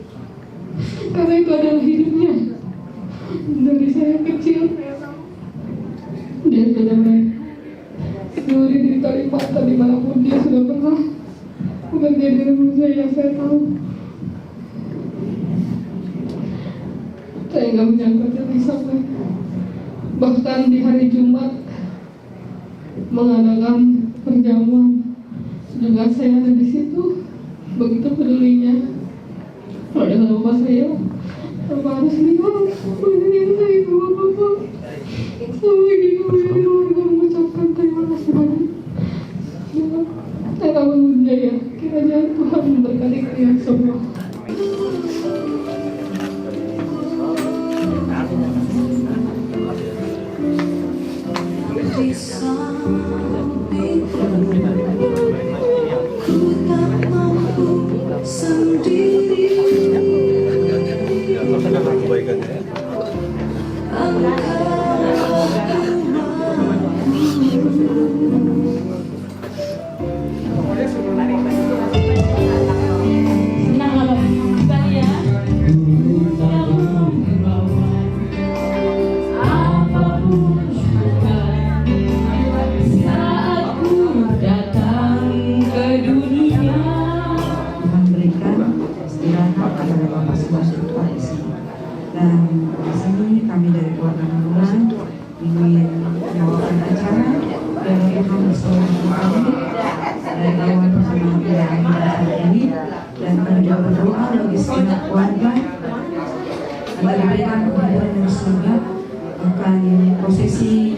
karena itu adalah hidupnya. Dari saya kecil, saya tahu dia sudah mulai duri di Kalimantan, dimanapun dia sudah pernah bekerja di Bangun Jaya. Saya tahu. Saya nggak menyangka jadi sampai bahkan di hari Jumat mengadakan perjamuan juga saya ada di situ. Begitu pedulinya. Kalau dengan bapak saya, bapak harus lihat bagaimana saya itu bapak. Sampai di keluarga mengucapkan terima kasih banyak. Saya Bangun Jaya, kiranya Tuhan memberkati kalian semua. Di sampingku, ku tak mampu sendiri. Akan prosesi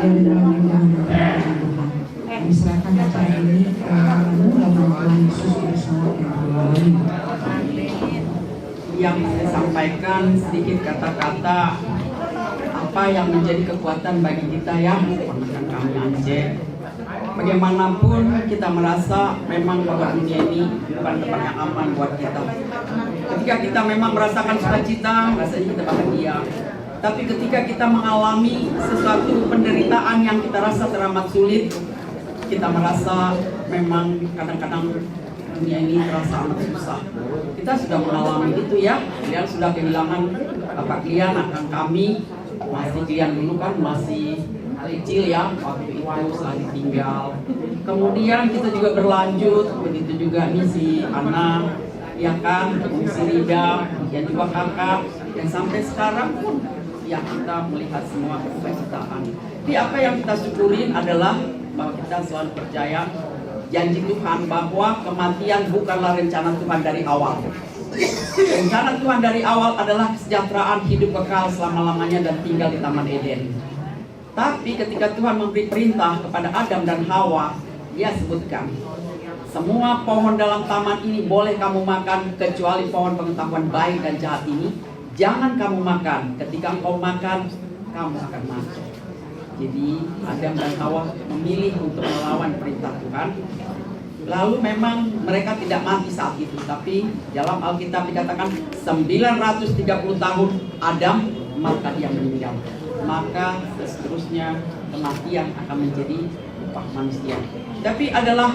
dari dalam lingkungan Tuhan. Kami serahkan acara ini kepadamu dalam Tuhan Yesus bersama yang berlari. Yang saya sampaikan sedikit kata-kata apa yang menjadi kekuatan bagi kita ya, rekan kami Anje. Bagaimanapun kita merasa memang bahwa dunia ini bukan tempat yang aman buat kita. Ketika kita memang merasakan sukacita, rasanya kita bahagia. Tapi ketika kita mengalami sesuatu penderitaan yang kita rasa teramat sulit, kita merasa memang kadang-kadang dunia ini terasa amat susah. Kita sudah mengalami itu ya. Kalian sudah kehilangan bapak kalian, akan kami. Masih kalian dulu kan masih kecil ya, waktu itu setelah ditinggal. Kemudian kita juga berlanjut, begitu juga nih si Ana, ya kan, si Rida, dan juga kakak, dan sampai sekarang pun ya kita melihat semua kesulitan. Tapi apa yang kita syukurin adalah bahwa kita selalu percaya janji Tuhan bahwa kematian bukanlah rencana Tuhan dari awal. Rencana Tuhan dari awal adalah kesejahteraan hidup kekal selama-lamanya dan tinggal di Taman Eden. Tapi ketika Tuhan memberi perintah kepada Adam dan Hawa, Dia sebutkan, semua pohon dalam taman ini boleh kamu makan kecuali pohon pengetahuan baik dan jahat ini. Jangan kamu makan. Ketika engkau makan, kamu akan mati. Jadi Adam dan Hawa memilih untuk melawan perintah Tuhan. Lalu memang mereka tidak mati saat itu, tapi dalam Alkitab dikatakan 930 tahun Adam, maka dia meninggal. Maka seterusnya kematian akan menjadi upah manusia. Tapi adalah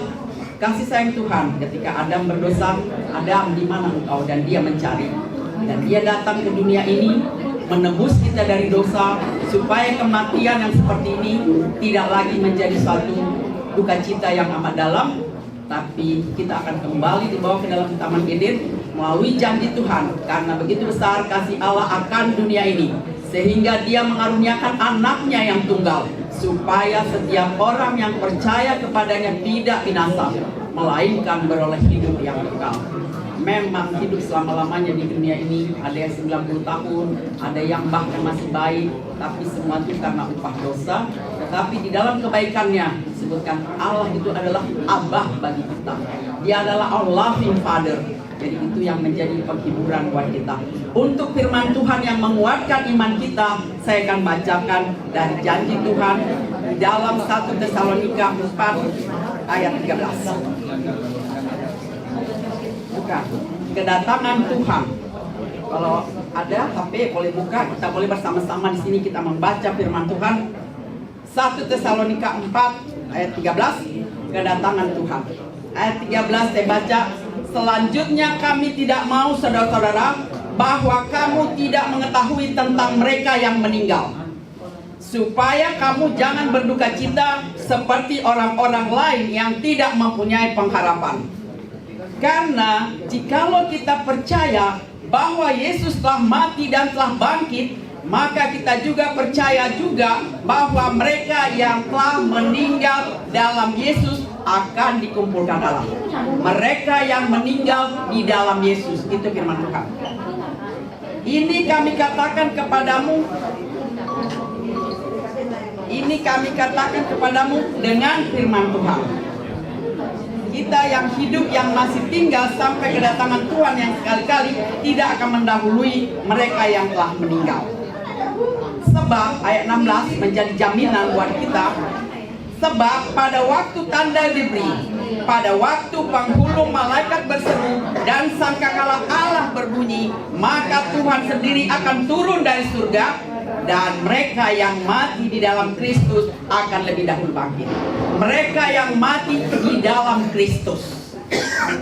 kasih sayang Tuhan ketika Adam berdosa. Adam, di mana engkau? Dan dia mencari. Dan dia datang ke dunia ini menebus kita dari dosa, supaya kematian yang seperti ini tidak lagi menjadi suatu duka cita yang amat dalam, tapi kita akan kembali dibawa ke dalam Taman Eden melalui janji Tuhan. Karena begitu besar kasih Allah akan dunia ini, sehingga Dia mengaruniakan anaknya yang tunggal, supaya setiap orang yang percaya kepadanya tidak binasa, melainkan beroleh hidup yang kekal. Memang hidup selama-lamanya di dunia ini, ada yang 90 tahun, ada yang bahkan masih baik, tapi semua itu karena upah dosa. Tetapi di dalam kebaikannya disebutkan Allah itu adalah Abah bagi kita. Dia adalah our loving Father. Jadi itu yang menjadi penghiburan buat kita. Untuk firman Tuhan yang menguatkan iman kita, saya akan bacakan dari janji Tuhan di dalam 1 Tesalonika 4 ayat 13. Bukan, kedatangan Tuhan. Kalau ada HP boleh buka, kita boleh bersama-sama di sini kita membaca firman Tuhan. 1 Tesalonika 4 ayat 13, kedatangan Tuhan. Ayat 13 saya baca, selanjutnya kami tidak mau saudara-saudara bahwa kamu tidak mengetahui tentang mereka yang meninggal, supaya kamu jangan berduka cita seperti orang-orang lain yang tidak mempunyai pengharapan. Karena jikalau kita percaya bahwa Yesus telah mati dan telah bangkit, maka kita juga percaya juga bahwa mereka yang telah meninggal dalam Yesus akan dikumpulkan Allah. Mereka yang meninggal di dalam Yesus, itu firman Tuhan. Ini kami katakan kepadamu, dengan firman Tuhan. Kita yang hidup, yang masih tinggal sampai kedatangan Tuhan yang sekali-kali tidak akan mendahului mereka yang telah meninggal. Sebab ayat 16 menjadi jaminan buat kita. Sebab pada waktu tanda diberi, pada waktu penghulu malaikat berseru dan sangkakala Allah berbunyi, maka Tuhan sendiri akan turun dari surga, dan mereka yang mati di dalam Kristus akan lebih dahulu bangkit. Mereka yang mati di dalam Kristus.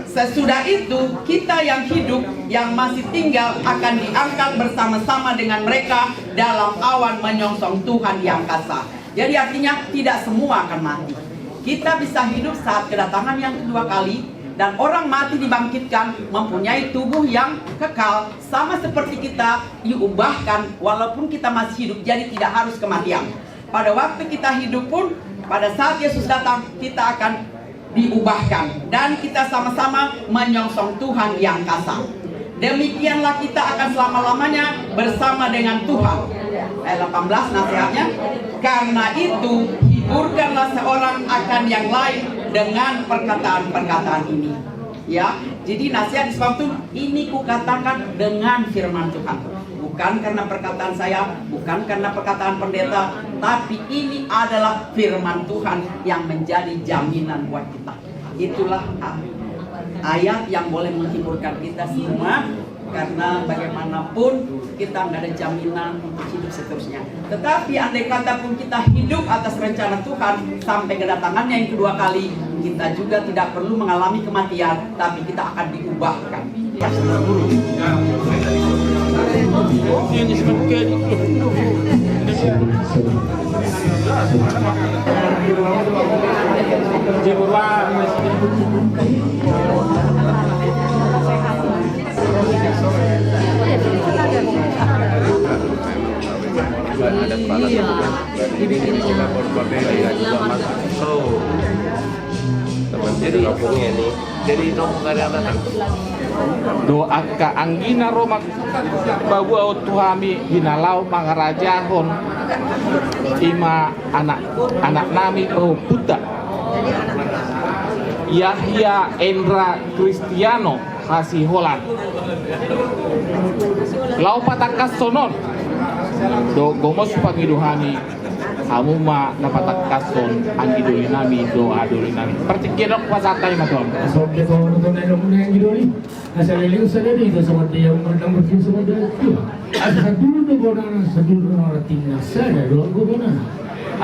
Sesudah itu kita yang hidup, yang masih tinggal akan diangkat bersama-sama dengan mereka dalam awan menyongsong Tuhan di angkasa. Jadi artinya tidak semua akan mati. Kita bisa hidup saat kedatangan yang kedua kali. Dan orang mati dibangkitkan mempunyai tubuh yang kekal, sama seperti kita diubahkan walaupun kita masih hidup. Jadi tidak harus kematian. Pada waktu kita hidup pun, pada saat Yesus datang, kita akan diubahkan. Dan kita sama-sama menyongsong Tuhan di angkasa. Demikianlah kita akan selama-lamanya bersama dengan Tuhan. Ayat 18 nasihatnya. Karena itu, hiburkanlah seorang akan yang lain dengan perkataan-perkataan ini. Ya, jadi nasihat sebab itu ini kukatakan dengan firman Tuhan. Bukan karena perkataan saya, bukan karena perkataan pendeta, tapi ini adalah firman Tuhan yang menjadi jaminan buat kita. Itulah ayat yang boleh menghiburkan kita semua, karena bagaimanapun kita nggak ada jaminan untuk hidup seterusnya. Tetapi andai kata pun kita hidup atas rencana Tuhan sampai kedatangannya yang kedua kali, kita juga tidak perlu mengalami kematian, tapi kita akan diubahkan. doa ka anggina romak babu tuhami hinalau mangarajahon ima anak nami puta Yahya Endra Kristiano Hasiholan lau patakas sonon do gomos pangiduhani amuma napatakason ang idoli nami do adoli nami pertikirok pasatay matom Sobrang ko nung nung yang idoli asa leleng sada dito sa mga yang merendang berfungsi pada itu asa dulu do bona sa dulu na timnas sada do go bona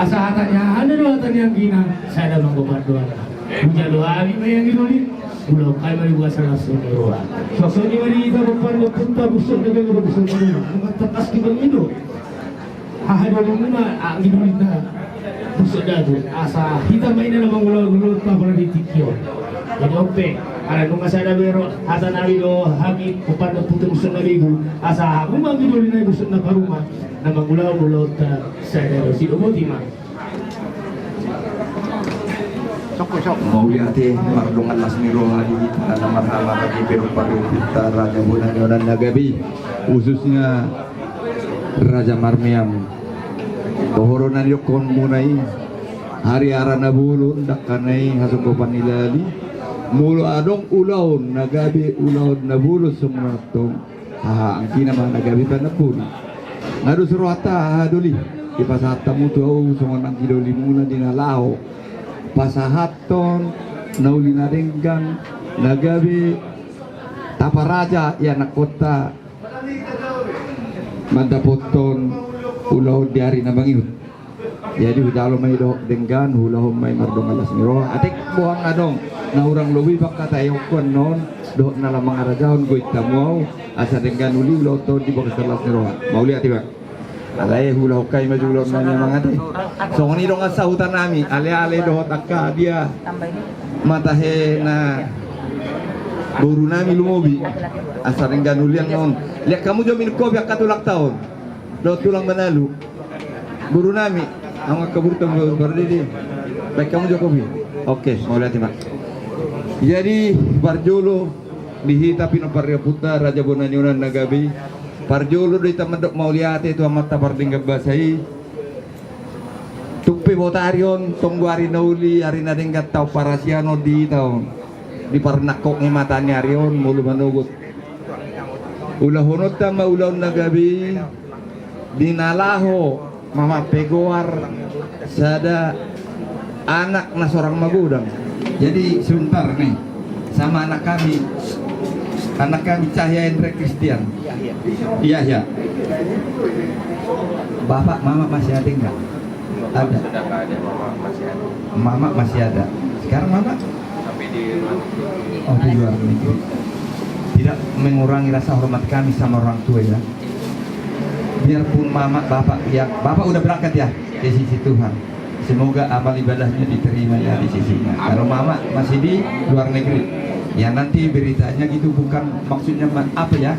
asa hatanya ada do hatanya yang gina sada manggobat doa puja doa ni yang idoli ulo kay mari buat salah sunroa so ni mari ita papan punta busuk dengan busuk mana matakas ki bangido hahadol muna ang idoli na busuk dago asa kita mainan namang ulo pa para ditikyo jadi ope ada nung asada bero asa nabi do hagi upanda putu busuk nabigo asa aku mang idoli na busuk na paruma namang ulo ta sada si omotima Sok Mauliati Mardungan Lasmiro Hadi Ana Marhama Bagi Peru Padu Pita Raja Bunanyo dan Nagabi, khususnya Raja Marmiam Bohoronan Yokon Munai Hari Arana Bulu Dakanai Hasukopan Ilali Mulu Adong Ulaun Nagabi Ulaun Nabulu Sumratong Angkina Mang Nagabi Panapun Ngadu Surwata Hadoli Ipasata Mutuau Sumonang Kidoli Muna Dinalao Pasahaton Naulina Denggang Nagabi Taparaja ya anak kota Mandapoton Ulau diari nabangiut jadi udalo may do denggan ulau may mardong alas miro atik buang adong na urang lobi baka tayo kon non do na lamang arajahon goit tamuaw asa denggan uli ulau to di baka alas miro mauli ati ba alay hula hukay majulon na niya mga tay so kung nidong sa hutan nami ale dohot akka dia matahe na buru nami lumobi asa ringgan uliang noon lihat kamu jo minum kopi katulak tahun do tulang Manalu buru nami ang kaburutong berdiri baik kamu jo kopi oke mau lihat mak jadi Barjolo dihita pinoparya puta Raja Bonanyunan Nagabi Parjolo do ita mandok Mauliati itu amat tabarding basai tukpe botarion tonggo ari nauli ari nadenggat tau parasiano di taon di parnakok ni matanya arion mulu manugut ulahonot tama ulaon Nagabi dinalaho mama pegoar sada anak na seorang magudang jadi sebentar nih sama anak kami Cahya Endra Kristian. Iya ya. Bapak mama masih ada enggak? Ada. Mama masih ada. Sekarang mama? Tapi di luar negeri. Tidak mengurangi rasa hormat kami sama orang tua ya. Biarpun mama bapak ya, bapak udah berangkat ya di sisi Tuhan. Semoga amal ibadahnya diterima ya di sisinya. Kalau mama masih di luar negeri. Ya nanti beritanya gitu bukan maksudnya apa ya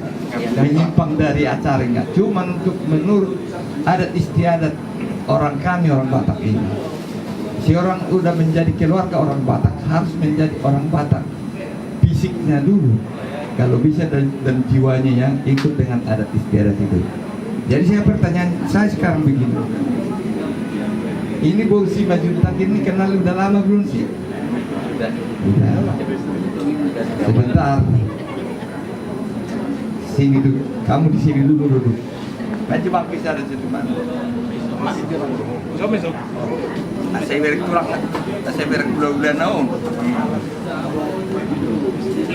menyimpang dari acara enggak cuma untuk menurut adat istiadat orang kami orang Batak ini si orang udah menjadi keluarga orang Batak harus menjadi orang Batak fisiknya dulu kalau bisa dan jiwanya ya ikut dengan adat istiadat itu jadi saya pertanyaan saya sekarang begini Ini Bor Simanjuntak ini kenal udah lama belum sih? Udah. Sebentar. Sini dulu. Kamu di sini dulu duduk. Baca bang pisah di situ man. Saya beri kurang. Saya beri bulan naon.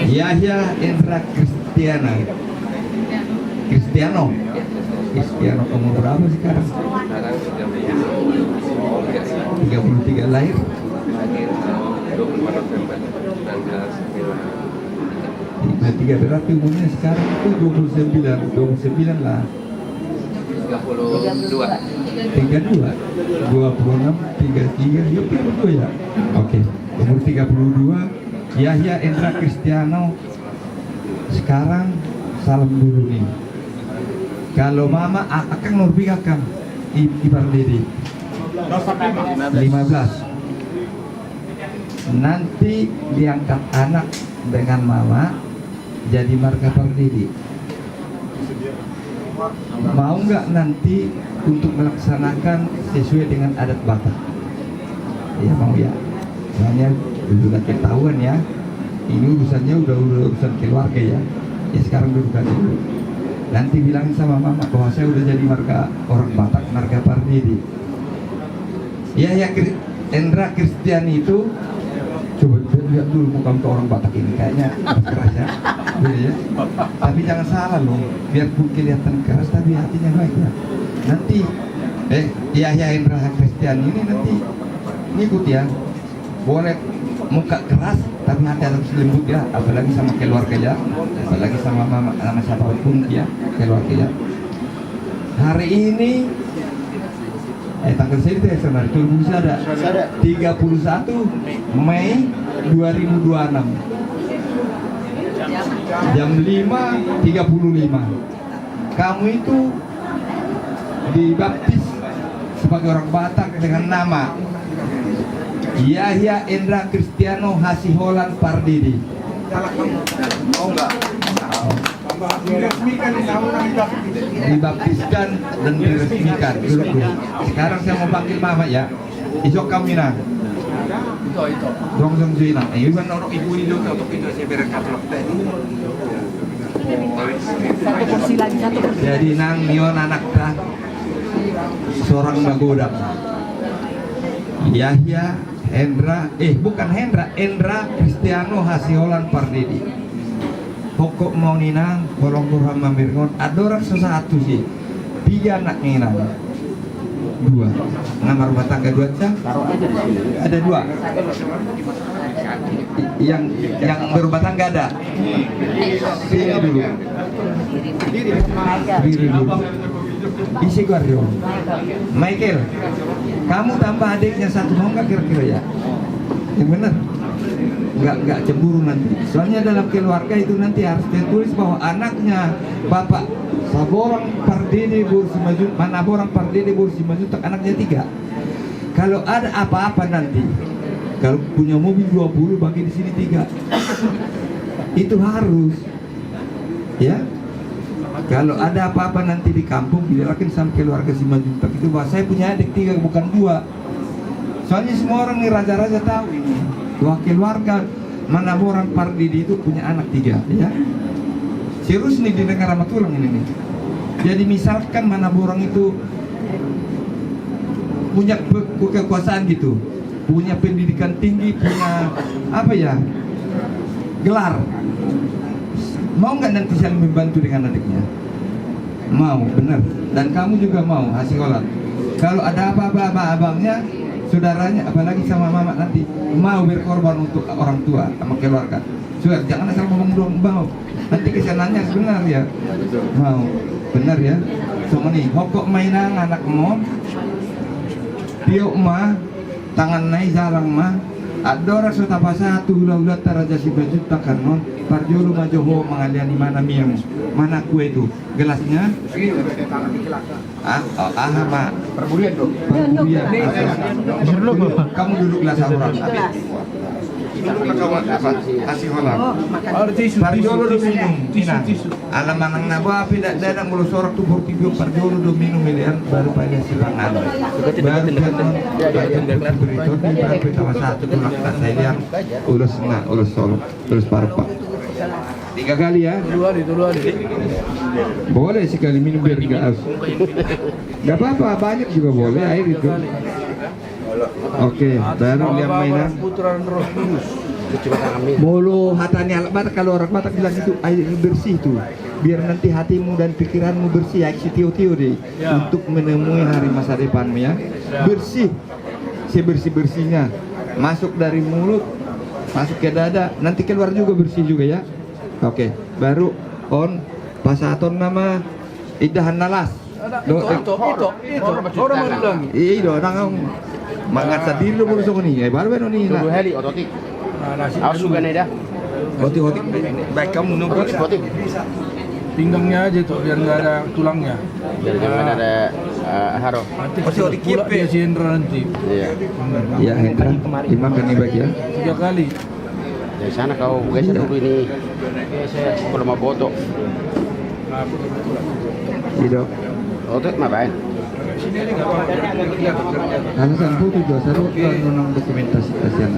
Yahya Endra Kristiano umur berapa sekarang? 33 lahir. 33 berarti umurnya sekarang itu 29 lah. 32 26 33 yuk betul ya. Oke. Umur 32 Yahya Endra Kristiano. Sekarang salam dulu nih. Kalau mama akan Nurbi akan Ibar Dede 15. Nanti diangkat anak dengan mama jadi marga Pardede. Mau nggak nanti untuk melaksanakan sesuai dengan adat Batak? Ya mau ya. Soalnya sudah ketahuan ya. Ini urusannya udah urusan keluarga ya. Ya sekarang duduk aja dulu. Nanti bilangin sama mama bahwa saya udah jadi marga orang Batak, marga Pardede. Ya Endra Kristiani itu coba lihat dulu muka orang Batak ini kayaknya keras ya. Ya. Tapi jangan salah loh, biarpun kelihatan keras tapi hatinya baik ya. Nanti Yahya Endra Kristiani ini nanti ngikut ya. Boleh muka keras tapi hati harus lembut ya, apalagi sama keluarga ya, apalagi sama mama, sama siapapun ya, keluarga ya. Hari ini tanggal saya itu sebenarnya itu bisa ada 31 Mei 2026 jam 5.35 kamu itu dibaptis sebagai orang Batak dengan nama Yahya Endra Kristiano Hasiholan Pardede. Mau nggak? Dibaptiskan dan diresmikan dulu. Sekarang saya mau panggil mama ya. Isok kami nah. Dong Zuina. Ibu orang ibu ini dulu untuk itu saya berangkat tadi. Satu kursi lagi, satu kursi. Jadi nang nion anak dah seorang bagodak. Yahya Endra, bukan Endra Kristiano Hasiholan Pardede. Pokok mau ninang, bolong kurang mamirngon. Ada orang sesatu sih, 3 anak ninang, 2. Nama rumah tangga 2 cah. Ada 2. Yang berumah tangga ada. Sini dulu. Diri dulu. Isi Guardio. Michael, kamu tambah adiknya 1 mau nggak kira-kira ya? Yang benar? Nggak cemburu nanti. Soalnya dalam keluarga itu nanti harus ditulis bahwa anaknya Bapak Saborang Pardede Bursimajun, mana Borang Pardede Bursimajun, anaknya 3. Kalau ada apa-apa nanti, kalau punya mobil 20 bagi di sini 3. Itu harus. Ya. Kalau ada apa-apa nanti di kampung, bilangkan sama keluarga Simanjuntak itu bahwa saya punya adik 3 bukan 2. Soalnya semua orang nih raja-raja tahu ini. Bahwa keluarga mana orang Pardede itu punya anak 3, ya. Serius nih di negara Matulang ini nih. Jadi misalkan mana orang itu punya kekuasaan gitu, punya pendidikan tinggi, punya apa ya, gelar. Mau nggak nanti saling membantu dengan adiknya? Mau, benar. Dan kamu juga mau, Hasiholan. Kalau ada apa-apa abangnya, saudaranya, apalagi sama mama nanti mau berkorban untuk orang tua sama keluarga. Sudah, jangan asal ngomong doang mau. Nanti kesananya benar ya. Mau, benar ya. Sama nih, hokok mainan anak mo, tiok mah, tangan naik jarang mah. Ada orang sudah pasah tu ulah taraja si baju takanon parjolo majoho mengaliani mana miang mana kue itu gelasnya mak perbulian tuh perbulian kamu duduk gelas orang kasih holang. Parjolo do minum. Alam manang nabo api dak mulu sorak tu bukti biok parjolo do minum milian baru pada silangan. Baru berito di baru tawa satu tulak tak saya lihat ulus na ulus solo ulus parpa. 3 kali ya. Boleh sekali minum biar enggak aus. Enggak apa-apa, banyak juga boleh air itu. Oke, baru lihat mainan. Mulu hatanya Batak, kalau orang Batak bilang itu air bersih itu. Biar nanti hatimu dan pikiranmu bersih, air tio-tio deh. Untuk menemui hari masa depanmu ya. Bersih, sebersih-bersihnya. Masuk dari mulut, masuk ke dada, nanti keluar juga bersih juga ya. Oke, baru on pasaton nama idahan nalas. Itu orang bilang. Iya, orang mangat sadiri lo mulu soko ni. Baru benar ni lah. Heli ototik. Harus juga nih dah. Otik. Baik kamu nunggu. Otik. Pinggangnya aja tuh biar nggak ada tulangnya. Biar jangan ada haro. Otik pula dia si Hendra nanti. Iya. Ya Hendra, dimakan nih baik ya. 3 kali. Dari sana kau geser dulu ini. Kalau mau foto. Hidup. Otik ngapain? Alasan foto juga seru nonton dokumentasi kasihan.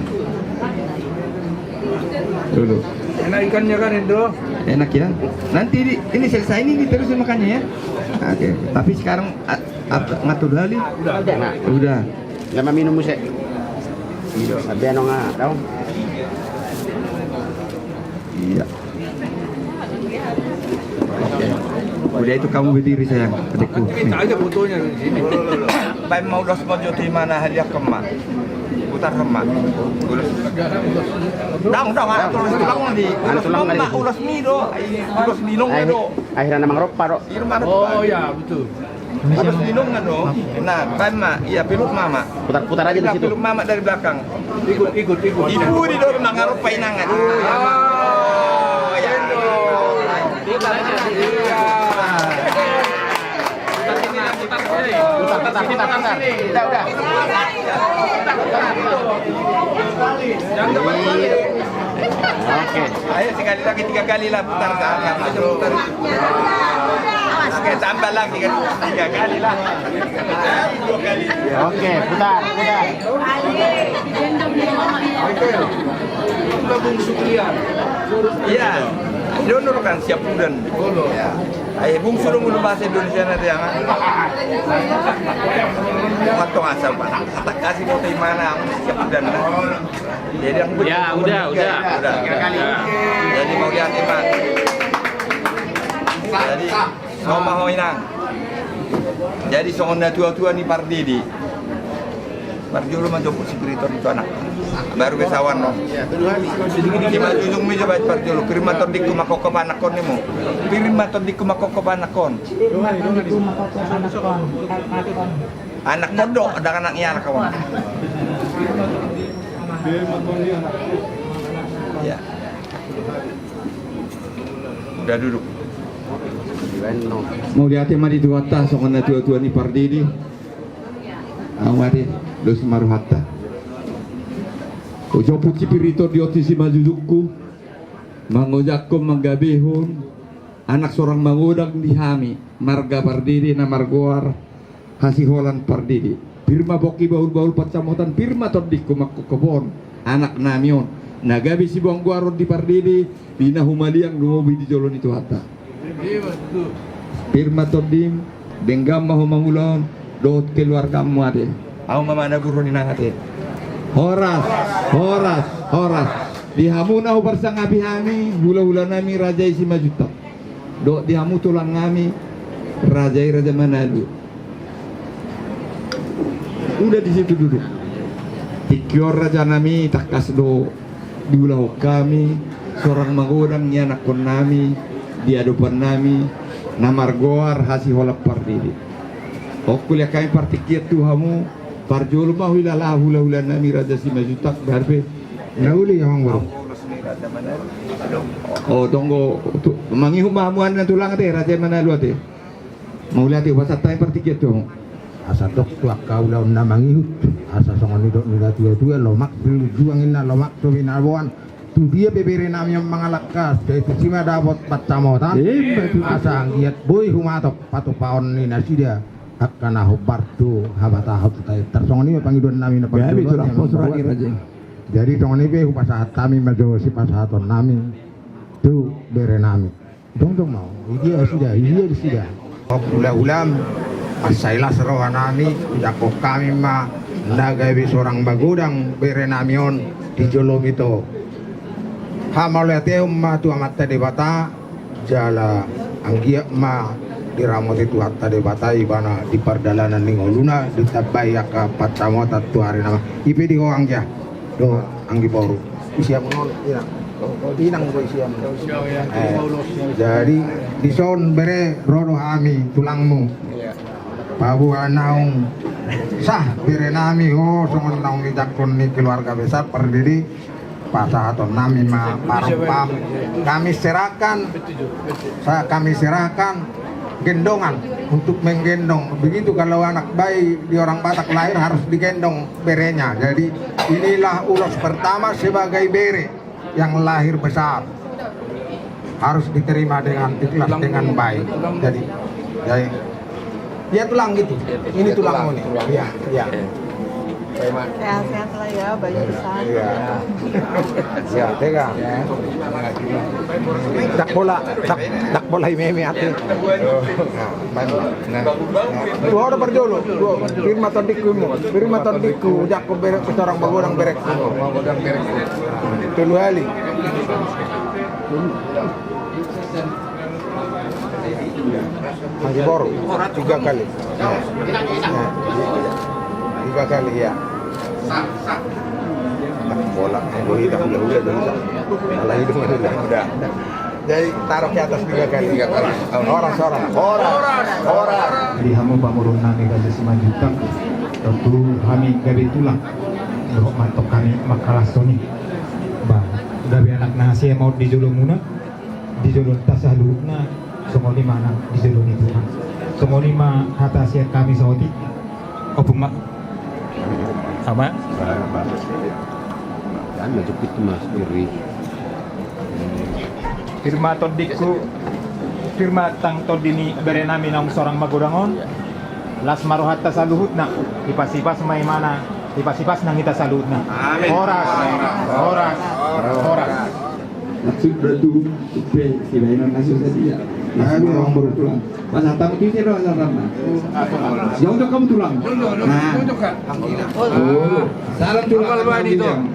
Dulu. Enak ikannya kan Hendro? Enak ya. Nanti ini selesai ini terusin makannya ya. Oke. Tapi sekarang ngatur lali. Udah. Lama minum musik. Tapi ano nga tahu? Iya. Udah itu kamu berdiri sayang, adikku. Kita aja fotonya di sini. Baik mau dos mojo di mana hadiah kemak. Putar kemak. Dang, tulis tulang di. Ulas mido, ulas minum do. Akhirnya nama ngeropa do. Oh ya, betul. Ulas minum kan do. Nah, kan mak, iya peluk mama. Putar aja di situ. Peluk mama dari belakang. Ikut. Ibu di do ngeropa inangan. Oh, ya. Putar. Udah. Oke. Ayo sekali lagi 3 kali lah putar tangan. Putar. Oke, tambah lagi 3 kali lah. 2 kali. Oke, putar. Bungsu kalian. Iya. Donor kan siap bulan. Ya. Ayo bungsu dong belum bahasa Indonesia nanti yang. Matong asal Pak. Kata kasih mau di mana? Siap bulan. Jadi yang udah. 3 kali. Jadi mau lihat Pak. Jadi mau inang. Jadi songonda tua-tua ni Pardidi. Parjolo manjoko spiritor itu anak. Baru besawan no. Kima jujung mi coba Parjolo. Kirima todikku makoko panakon nimo. Kirima todikku makoko panakon. Anak kodok ada anaknya anak kawan. Ya. Udah duduk. Mau lihat mari di atas songonda tua-tua ni Pardidi. Awari dos maruhata. Ojo puci pirito diotisi majuduku. Mangojakko manggabehon. Anak seorang mangodang dihami. Marga Pardidi na margoar. Hasiholan Pardidi. Pirma boki baul-baul pacamotan. Pirma todikku makukobon. Anak namion. Nagabi si buang guarod di Pardidi. Bina humaliang dumobi di jolon itu hata. Pirma todim. Denggam mahumangulon. Dot keluarga muade. Aku mama ada guru ni nangate. Horas. Dihamu na ubarsang abihami, hula-hula nami raja isi majuta. Dot dihamu tulang nami, raja Manado. Udah di situ duduk. Tikior raja nami takas do diulah kami, seorang manggodang ni anak kon nami, di hadapan nami, namar goar hasi holap Pardidi. Kuliah kami partikiat Tuhamu Parjolo mah hula nami raja si majutak berbe nauli yang bro. Oh tunggu mangi humamuan dan tulang teh raja mana lu teh. Mau lihat pasat time partikiat tu. asa tok tuak kau laun namangihut asa songon idok nila tua lomak bilu juangina lomak tu binawan tu dia bebere namanya mangalakas dari sima dapat pacamotan asa anggiat boy humatok patok paon ni nasida akan ahobar tu habata hot tersongon ini pangidon nami napa jadi tongon ini pasahat kami majo si pasahaton nami tu bere nami dong mau dia sudah ulam asailah serohanami jakok kami mah nagawi seorang bagudang berenamion di jolom itu hamalete ma tu amat tadi bata jala anggia ma diramot itu hatta de bata ibana di perdalanan ningoluna ditabai ka pacamota tu hari nama ipe di anggia do anggi baru siap non inang boy siap jadi di son bere rodo ami tulangmu Babu anaung sah berenami songon naung jakon ni keluarga besar perdiri pasahaton nami ma parampam kami serahkan gendongan untuk menggendong begitu kalau anak bayi di orang Batak lahir harus digendong berenya jadi inilah ulos pertama sebagai bere yang lahir besar harus diterima dengan ikhlas dengan baik jadi ya tulang gitu ini tulang nih ya sehat-sehat lah ya bayi besar ya tegang dak bola meme ate lu ada berjolo firma tadiku jakko berek seorang bagorang berek tulu ali Haji Boru 3 kali. 3 kali ya. Bola gue udah. Malah hidung udah. Jadi taruh ke atas 3 kali. Orang. Jadi hamu pamurun nami gaji 5 juta. Tentu kami gabi tulang. Untuk mantok kami makalah Sony. Bang, udah anak nasi mau dijulung muna. Dijulung tasahluna. Semua di mana di jalur itu kan semua lima hatasiat kami saudi opung mak sama kan macam itu mas diri firma todiku firma tang todini berenami nang seorang magodangon las maruhat tasaluhutna dipasipas mai mana dipasipas nang kita saluhutna horas maksud beratu supaya silainan nasional saja. Kami orang baru tulang. Pas tamu itu dia orang sana. Yang untuk kamu tulang. Nah. Salam tulang.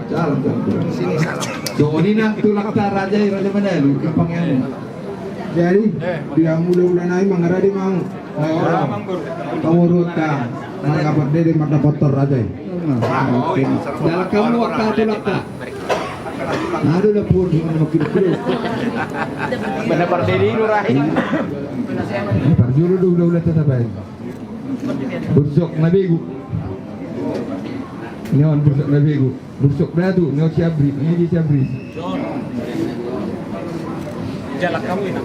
Salam tulang. Sini salam. Jadi nak tulang raja mana lu? Panggil. Jadi dia mudah-mudahan naik mengaradi mau. Pengurut ka. Nang kabar dia mata kotor raja. Dalam kamu waktu tulang ka. Ada dapur di mana kira-kira. Benar berdiri nurahin. Parjuru udah tetap baik. Bursok nabegu. Neon bursok nabegu. Bursok datu neon siabri. Ini siabri. Jalan kamu ini.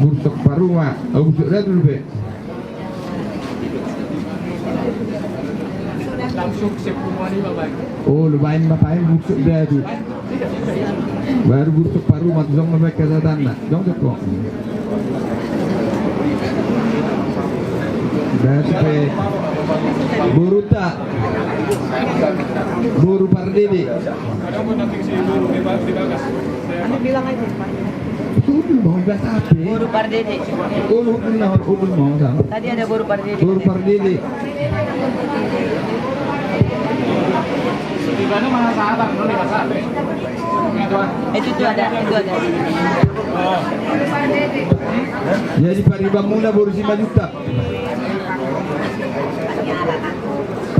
Bursok paru mah. Bursok datu lebih. Langsung sepuluh bapak. Oh, lumayan bapak busuk dia tu. Baru busuk paru mat zong lebih kesehatan nak. Zong kok. Dah sampai buru tak. Buru pardede. Anda bilang aja Pak. Itu mau biasa apa? Buru pardede. Ulun mau sama. Tadi ada buru pardede. Buru pardede. Di mana mana sahabat, di pasar. Itu ada. Oh. Jadi Paribang Muna baru 5 juta.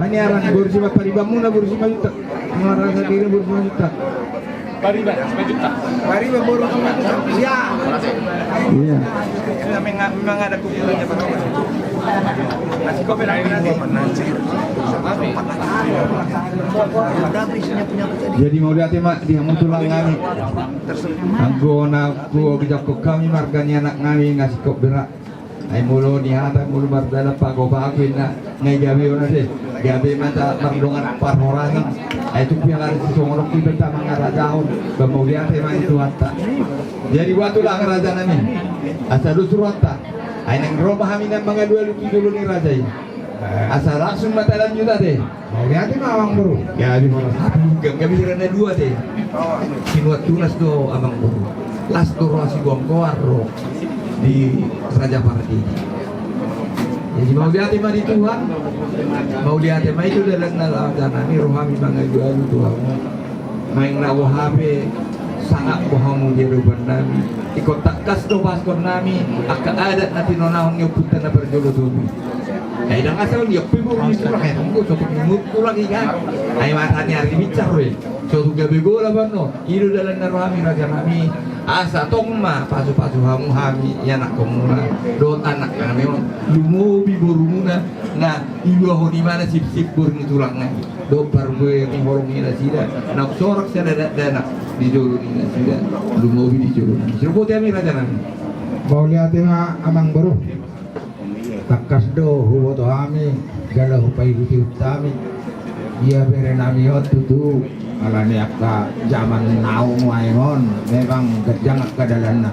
Paniaran baru 5 Paribang Muna baru 5 juta. Mengarang sendiri baru 5 juta. Paribang 5 juta. Paribang baru 5 juta. Ya. Iya. Memang ada kumpulannya Pak. Nasi kopi lagi nanti. Jadi mau lihat mak dia mau tulang kami. Aku nak kejak kami marganya anak kami ngasih kok berak. Ay mulo ni hata mulo mardala pago-pago na ngay gabi ona deh. Gabi mata mardongan parhorangan. Ay itu yang harus disongorok di benta mga radahon. Kemudian tema itu hatta. Jadi waktu lah raja namin. Asa dusur hatta. Ay nang roba kami ng mga dulu ni raja ini. Asa langsung matalan juta deh. Kemudian itu awang bro. Gabi mana satu. Gabi rana dua deh. Sinuat tunas do abang bro. Las do rosi gongkoar ro. Di Raja Parati. Jadi mau lihat tema di Tuhan, mau lihat tema itu dalam nalajana ni rohani bangajuan Tuhan. Main nawahabe sangat bohong dia ruban nami. Ikut takas do paskon nami, aka adat nanti nonahon nyoputan na berjolo tubi. Ay dang asal dia pibur ni surah kan, ko sotok mut lagi kan. Ay matanya hari bicar we. Sotok gabe gola banno, iru dalam rohani raja nami. Asa tongma pasu-pasu hamu hami ya nak komuna dot anak kami lumo biborumuna na ibu ho di mana sip-sip burni tulangnya do parwe ni horong ina sida nak sorak sada dana di jolo ina sida lumo bi di jolo serbo temi raja nami mau lihat amang baru takas do hubo to hami gala hupai guti utami dia bere nami hot tutu alani akka zaman naung waingon memang gejang akka dalana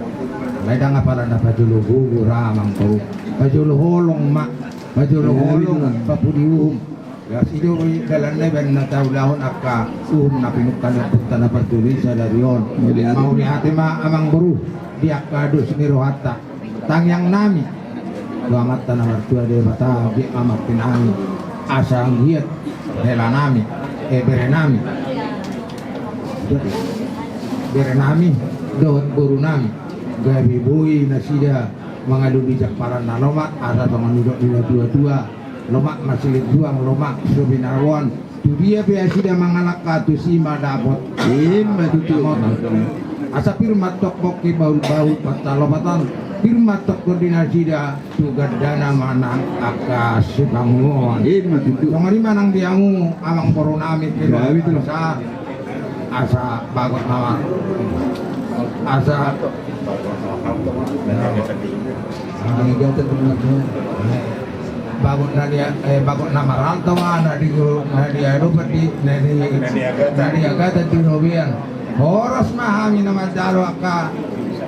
ledang apala na pajulu gugu ramang ko pajulu holong mak pajulu holong papudium ya sido dalana ben na taulahon akka na pinukan na putana pertulis darion mau lihat ma amang buru di akka do siniro hatta tang yang nami doamat tanah mertua de bata di amat pinami asang hiat hela nami bere nami berenami dohot guru nami gabi bui nasida mengadu bijak para nalomak asa teman duduk dua lomak masih juang lomak subinarwan tu dia biasida mengalak katu sima dapot tutu asa firmat tok boki bau patalobatan firmat tok koordinasi da tugas dana manang akas sukangon tutu kemari manang diamu amang poronami kira itu asa bagot nama asa bagot nadia bagot nama rantau ana di nadia rupat di nadia agata di nobian horos mahami nama daro aka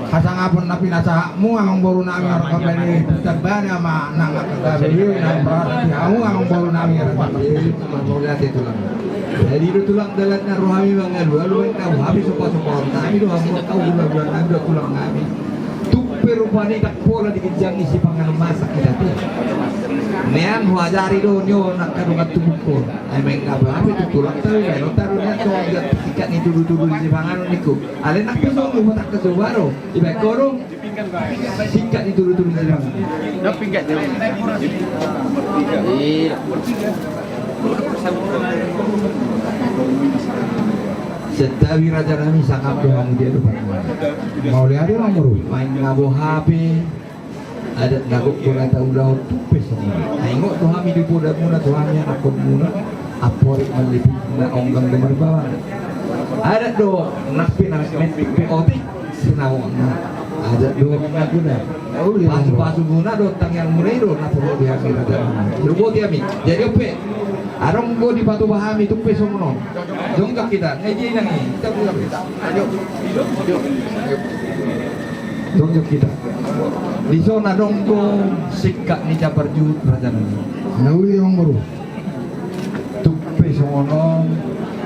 hasang apon na pinasahakmu amang boru nami orang kembali terbana ma nang akagabi nang berarti kamu amang boru nami orang itu lang. Jadi itu tulang dalatnya rohani banget, lalu kau habis sopan kami doang mau kau bulan kami doang tulang kami. Tupe rupanya tak pola dikejang isi pangan masak kita tu. Nean wajari do nyo nak kadungan tubuh. Emang apa itu tulang tahu ya, lo taruh niat so agak ikat ni tudu isi pangan niku. Ale nak pesong lu tak kesubaro, ibai korong. Sikat ni tudu isi pangan. Nak pinggat dia. Setawi raja kami sangat doang dia tu mau lihat dia orang main ngabo HP ada ngabuk bola tahu laut tupes ni tengok tu kami di poda muna tu kami anak muna aporik melipit na onggang gemar bawah ada do nak metik peotik senawang ada dua minyak guna pasu guna do tang yang mulai do nak perlu dia kira terus dia mi jadi apa arong go di batu bahami tu peso mono jonggak kita ngaji nang ni kita pulang kita ayo jonggak kita di zona donggo sikak ni cabar jut raja nang nauli orang baru tu peso mono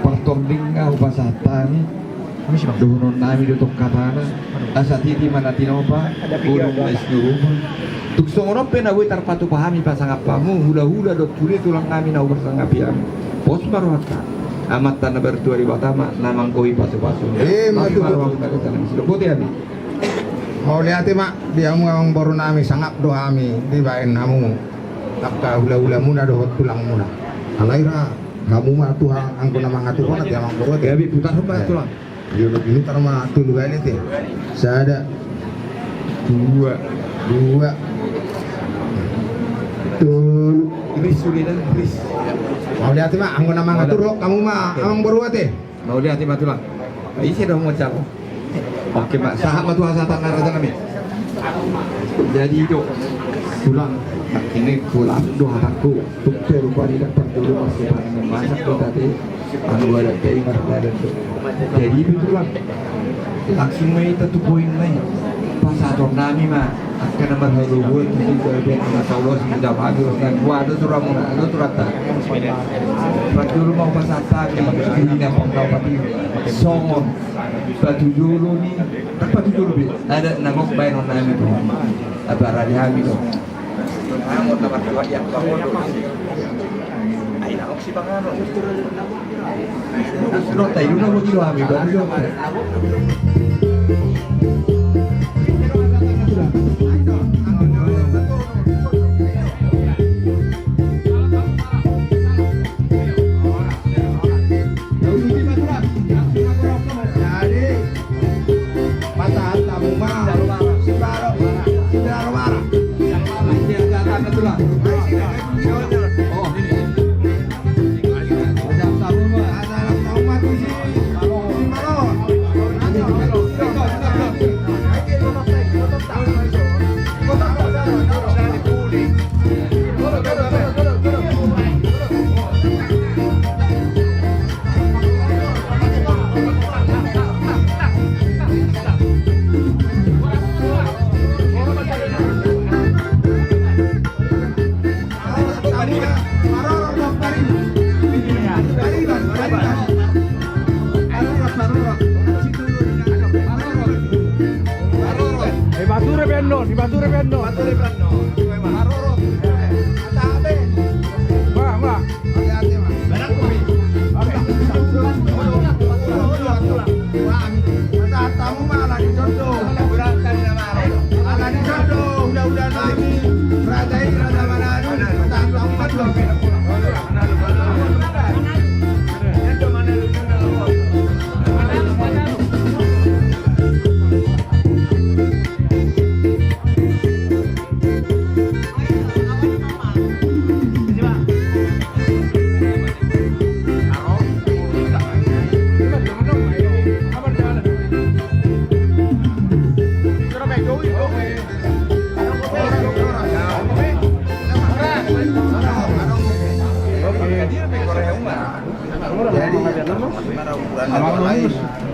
pertondinga upasata ni donon nami do katana asa titi mana tinopa gunung esnuruma tukso ono pena we tarpatu pahami pasang apamu hula-hula dot tuli tulang kami na bersang apiam pos marwata amat tanah bertua di batama namang koi pasu-pasu matu mau lihat mak dia ngomong baru nami sangap doa kami di bain namu takka hula-hula muna dohot tulang muna alaira kamu mah Tuhan angko nama ngatu kona dia mang baru dia putar hamba tulang dia ini tarma tulu gale teh sada dua tuh iblis sudah iblis mau lihat mah anggo nama ngatur kamu mah amang baru teh mau lihat mah tulang isi dong mau cap oke pak sahab mah tuhan satan raja kami Jadi dok pulang ini pulang doa aku tukar lupa tidak perlu masih pangan masak tuh tadi anu ada kayak ada tuh jadi itu pulang langsung kita tuh poin lain pas atur nami mah akan nomor haluan itu kalau masa Allah sudah bagus dan waduh surah muna itu turata dulu mau pasata ini apa kau pati songon batu dulu nih batu dulu ada nangok bayan nami tuh apa radi hami tuh nangok tempat buat yang kamu tuh ayo nangok si bangano sudah tahu nangok di hami baru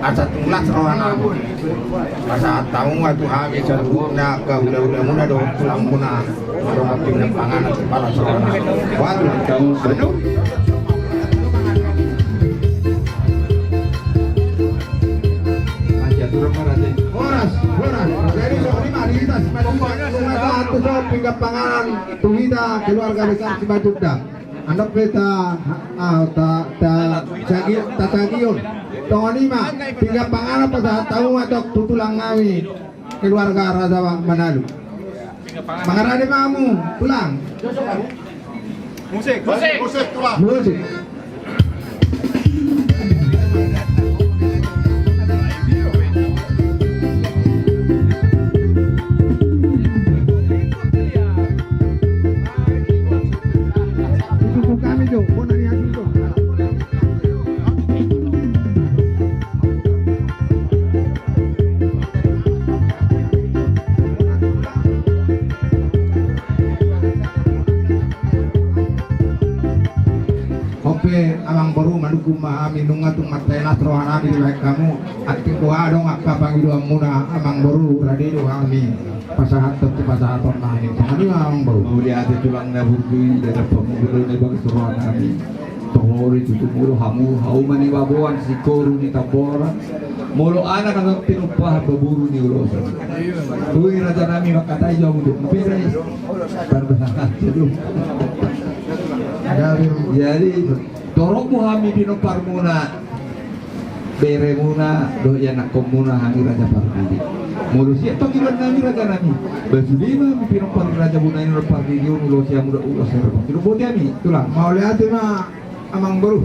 asa tunglas rohana asa tahu waktu habis jaduna ke udah muna do pulang muna do ngapin panganan kepala rohana waduh aduh aja turun marate horas jadi sok lima kita satu sok pinggap panganan tuhida keluarga besar Cibadugda anak peta tagion Tonima pinggap pangalan pada tahu atau tutulang ngawi keluarga Raja Manado Mangarade mamu tulang musik tulang musik kami tuh amang baru madugum mahami nungatung matena rohana di baik kamu ating doa dong apa panggilan muna amang baru radi doa kami pasahat tetap pasahat online jangan ni amang baru kemudian ada tulang naburdui dari pemugul dari bagi rohana kami tohori tutup mulu hamu hau mani babuan sikoru di tabora mulu anak anak pinupah baburu di ulosan tuh raja nami makatai jauh untuk beres berbahagia jadi dorong muhami dino parmuna bere muna do ya nak komuna hangi raja parmudi mulu siap panggilan nami raja nami basudima pino par raja muna ini parmudi mulo siap muda ulos serba kilo bote ami tulang mau lihat mah amang baru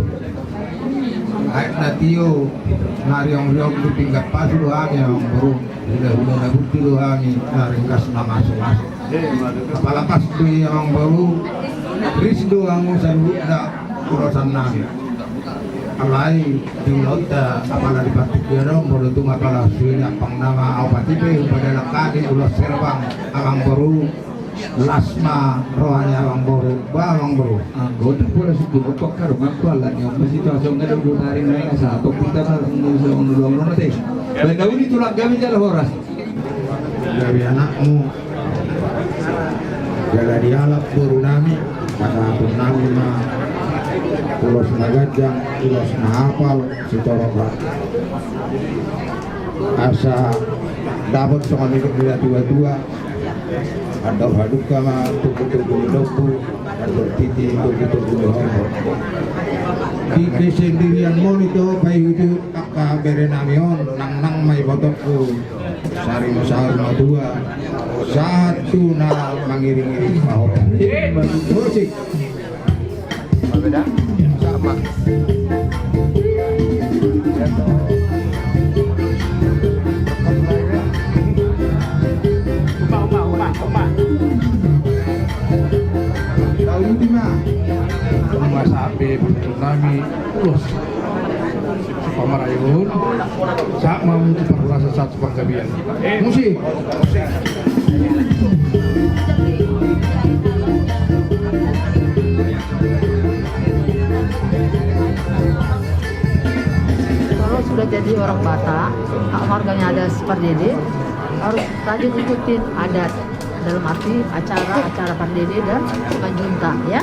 ayat natio nari yang riok di pinggap pasu do ami amang baru udah nabut do ami ringkas nama masuk apalagi pas tu amang baru Rizdo angu sanudna urusan nami alai diulota apala di batik biaro modutu mapala suina pangnama awatipe pada lakadi ulas serwang awang baru lasma rohani awang baru bawang baru anggota pula suku kepakar mapala yang masih tasong ngadang dunari naik satu kita nusa unulong nate bendauni tulak kami jalan horas dari anakmu jaga dialog burunami pada purnami mah ulos nagajang ulos nahapal sitorobat asa dapat soal hidup bila tua-tua ada haduk kama tuku-tuku doku ada titi tuku-tuku doku di kesendirian mo nito bayi itu kakak berenamion nang may botokku sari masahal madua satu na mangiring-iring pahok musik beda sama tahun lima masa api tsunami ulos pamarayun saat mau perluasa satu panggabian musik kalau sudah jadi orang Batak, marganya ada seperti ini, harus rajin ikutin adat dalam arti acara Pardede dan Manjunta ya.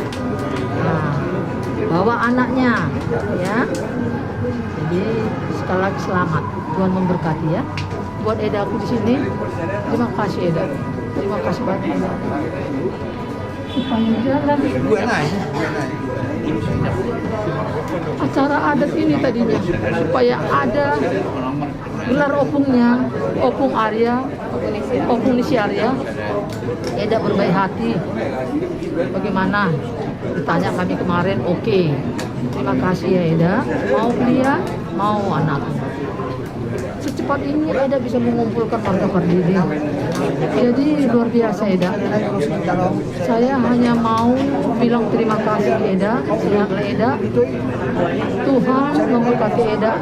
Nah, bawa anaknya ya. Jadi sekali lagi selamat, Tuhan memberkati ya. Buat Eda aku di sini, terima kasih Eda, terima kasih banyak Eda. Supaya jalan acara adat ini tadinya supaya ada gelar opung Arya, opung Nisi Arya. Eda berbaik hati. Bagaimana? Ditanya kami kemarin, oke. Terima kasih ya Eda. Mau kuliah, mau anak. Secepat ini Eda bisa mengumpulkan warga Pardede. Jadi luar biasa Eda. Saya hanya mau bilang terima kasih Eda, sehatlah Eda. Tuhan memberkati Eda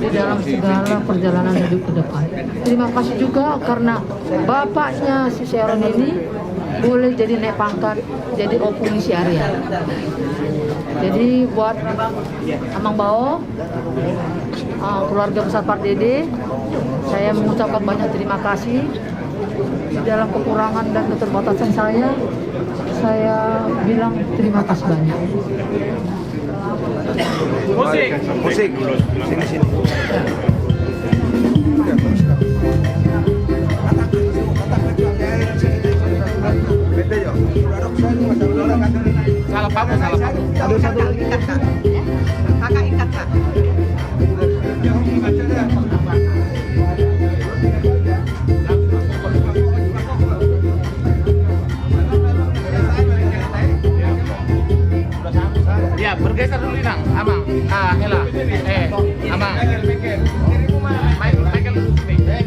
di dalam segala perjalanan hidup ke depan. Terima kasih juga karena bapaknya si Sharon ini boleh jadi naik pangkat, jadi opung Nisi Arya. Jadi buat Amang Bao, keluarga besar Pardede, saya mengucapkan banyak terima kasih. Di dalam kekurangan dan keterbatasan saya bilang terima kasih banyak. Musik. Sini. Salah kamu. Satu. Kakak ikat Kak. Ya, bergeser dulu Nang, Amang. Hela. Amang.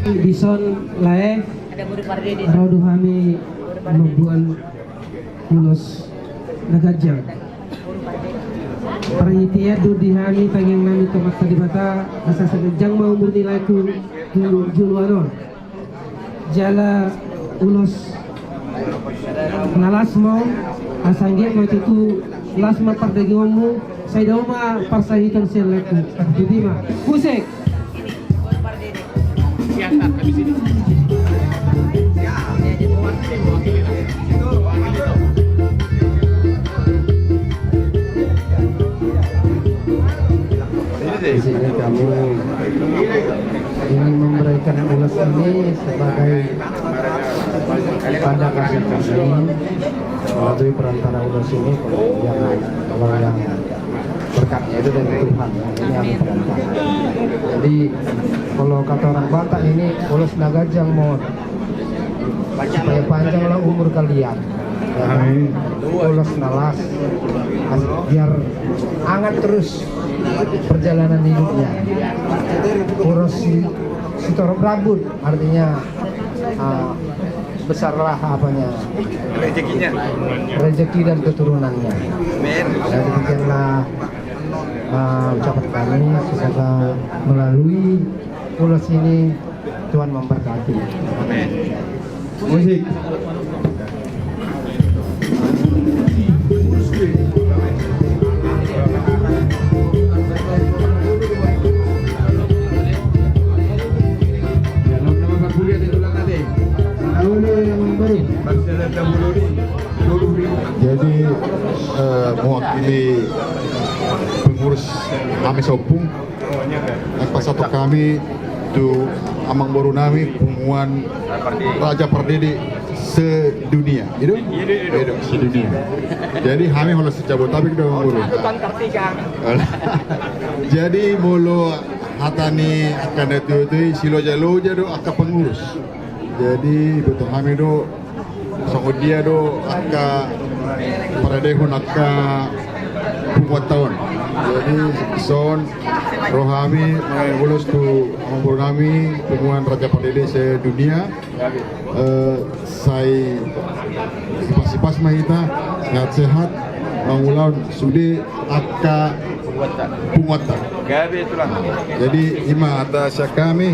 Bison lae Raudu Hami Membuan Ulos Nagajang Pernyitia Dudi Hami Tangyang Nami Tomat Kadibata Asa Sagajang mau nilai ku Julwanon Jala Ulos Nalas mau Asangge mau itu Lasma Pardegiwamu Saya dauma Parsahitan Sialaku Dudima Musik Siantar habis ini. Di sini kami ingin memberikan ulas ini sebagai tanda kasih kami melalui perantara ulas ini kalau yang berkatnya itu dari Tuhan, ini yang perantara. Jadi kalau kata orang Batak ini ulas Nagajang mau supaya panjanglah umur kalian. Amin. Ulas nalas biar hangat terus perjalanan hidupnya. Uros sitorok rambut artinya besarlah rezekinya, rezeki dan keturunannya. Dan demikianlah ucapan kami semoga melalui ulos ini Tuhan memberkati. Amin. Musik. Jadi mewakili pengurus kami Sopung, pas satu kami itu Amang Boru Nami pengumuman Raja Pardede sedunia, itu sedunia. Jadi kami harus secabut tapi kita Boru. Jadi mulu hatani akan itu silo jalo jado akan pengurus. Jadi betul kami do sama dia do akan paradehun akan puluhan tahun. Jadi son rohami mengulos tu Amang kami pengumuman Raja Pardede sedunia. Saya sipas mahita sehat-sehat mengulang sudi akan penguatan. Jadi ima atas kami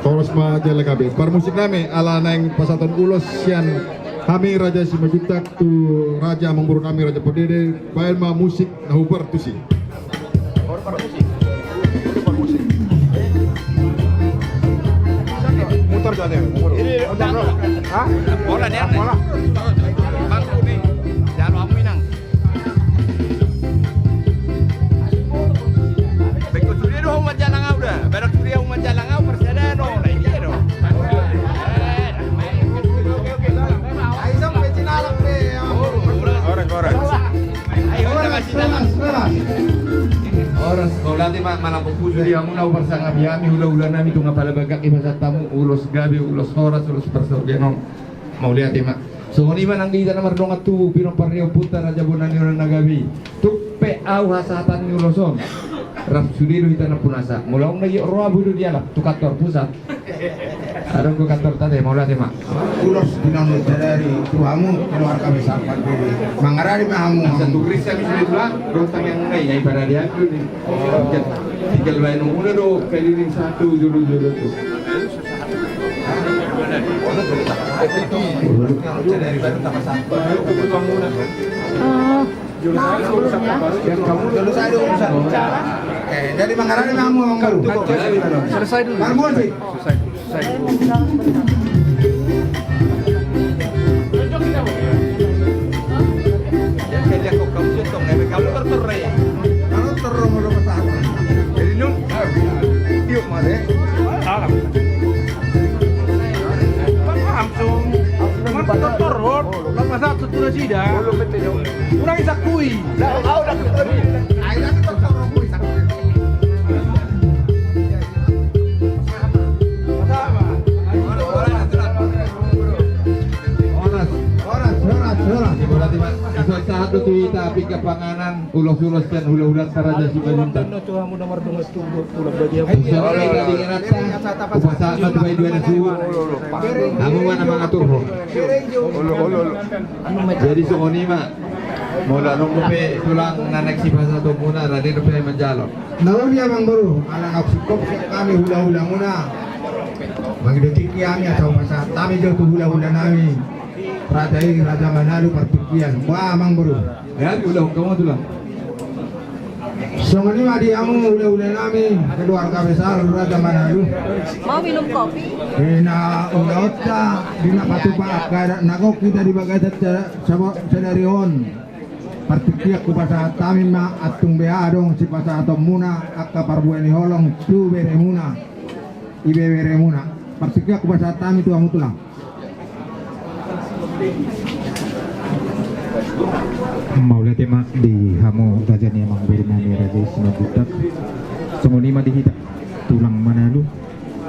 terus majalah kami. Permusik kami ala neng pasatan ulos sian kami Raja Simajutak tu Raja Amang kami Raja Pardede bayan ma musik nahubar tu si. Motor jadi. Ini udah bro. Hah? Bola dia. Bola. Bangku nih. Jangan kamu minang. Beko suri do umat jalan ngau dah. Berak suri umat jalan ngau persada no. Nah iya do. Ayo dong pecin alam be. Orang. Ayo kita masih dalam. Oras maulati malam pupuso di amuna bersama kami hula-hula nami tunga pala bagak ibasa tamu ulos gabi ulos horas ulos persorgenong maulati mak so ni man ang dita na mardonga tu pinong parrio puta Raja Bonani orang nagabi tuk pe au hasatan ni uloson rap sudiru hita na punasa mulaong nagi roa budu dia lah tu kantor pusat adong ko kantor tadi maulati mak Ulos dinamit dari tuamu keluar kami sampai diri. Mangarari mahamu. Satu kris kami sudah tulang, rotang yang mulai dari pada dia tu ni. Tinggal bayi nunggu do keliling satu dulu tu. Selesai dulu urusan. Jadi Mangarari mahamu Amang Boru. Selesai dulu. Marmon sih. Selesai. Kamu terterai. Kalau terong udah besar. Jadi nun, tiup mana? Alam. Langsung. Terteror. Lama satu tu sida. Kurang isakui. Dah dah ketemu. Aida terteror kui sakui. Satu tu kita api kepanganan ulos-ulos dan hula-hula Raja Simajutak. Kamu nomor 2 tunggu pulang bagian. Kita diingatkan upacara tu bayi dua nasu. Kamu mana mengatur ho? Jadi songoni mak. Mula nunggu pe tulang nanek si bahasa tu muna radin pe menjalon. Naon dia Amang Boru, alang oksikop kami hula-hula muna. Bagi detik kami atau masa kami jauh tu hula-hula nami. Raja Manado perpikian. Wah Amang Boru. Ya ulang kamu tulang. Songoni madi amu hula-hula nami keluarga besar Raja Manado. Mau minum kopi? Na ungota dina patupa kada nagok kita di bagadat sadari on. Partikia ku pasa tamin ma atung beadong si pasa atom muna akka parbueni holong tu bere muna. Ibe bere muna. Partikia ku pasa tamin tu amu tulang. Maulah tema di hamu Raja ni Amang Boru nami Raja Simajutak. Songoni mah dihita tulang Manado.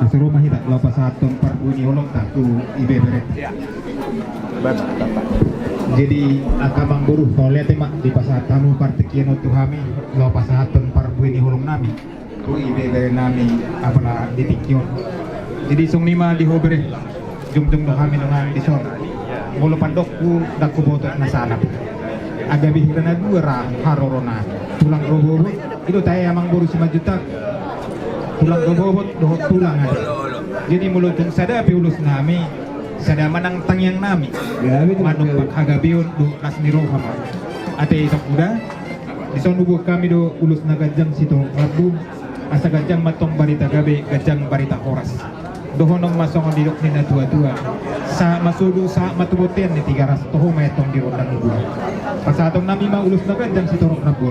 Asal rumah hita lapas atom par uni holong tak tu ibe bere. Jadi Amang Boru maulah tema di pasar tamu partikian tu kami lapas atom par uni holong nami. Tu ibe bere nami apalah ditikyon. Jadi song lima di hobere jung-jung do kami dengan di son. Mulu pandokku dakku botot na sanap. Agabi hirana dua harorona tulang robo itu tayo amang buru si majutak tulang dobobot dohot tulang ada. Jadi mulutong sada piulus nami sada manang tangyang nami manong paghagabion do kasniro hama ate isang kuda disonubo kami do ulus na gajang sito rabu asa gajang matong barita gabi gajang barita oras dohonong masong didok ni na tua-tua sa masudo sa matuboten ni tigaras toho mayatong dirondang ubo pasatong nami maulus na gajang sito rabu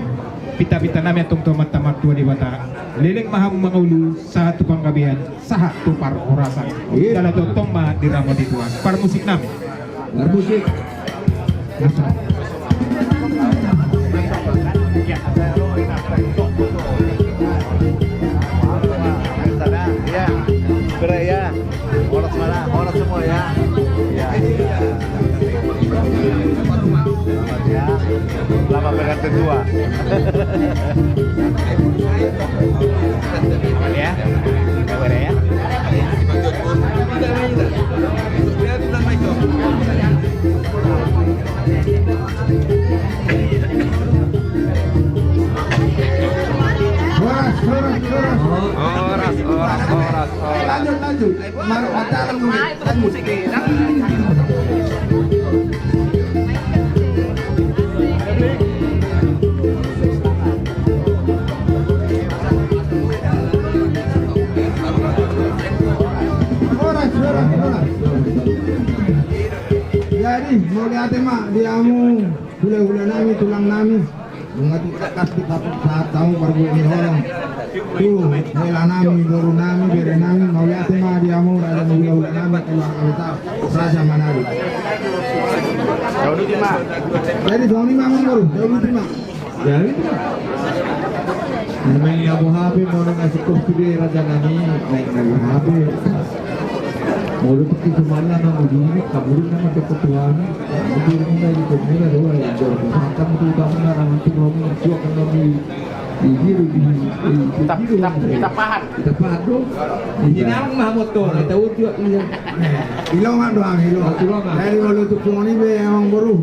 pita-pita nami atong tumat-tamat tua di bata liling maham mga ulu sa tukang gabihan sahat tupar orasan dala totong ma diramo dituan par musik nami par musik ya berat ya orang mana orang semua ya ya lama pegang tetua ya boleh ya Oras. Lanjut. Maru ada musik. Jadi mau lihat mak diamu hula-hula nami tulang nami bunga kas kita saat tahu baru ini orang tuh hela nami baru nami bere nami mau lihat mak diamu ada hula-hula nami tulang kita raja Manado. Jauh di mak. Jadi jauh di mak baru jauh di mak. Jadi namanya Abu Habib mau ngasih kursi di raja nami naik Abu Habib. Mulut itu semuanya nama diri, kaburin nama keketuaan, diri kita di komuna doa yang berpengalaman itu utama orang itu mau menjual kami di hiru kita pahat dong. Di nang Mahmud tuh, kita udah iya. Hilong doang hilong. Dari mulut itu ini be yang baru.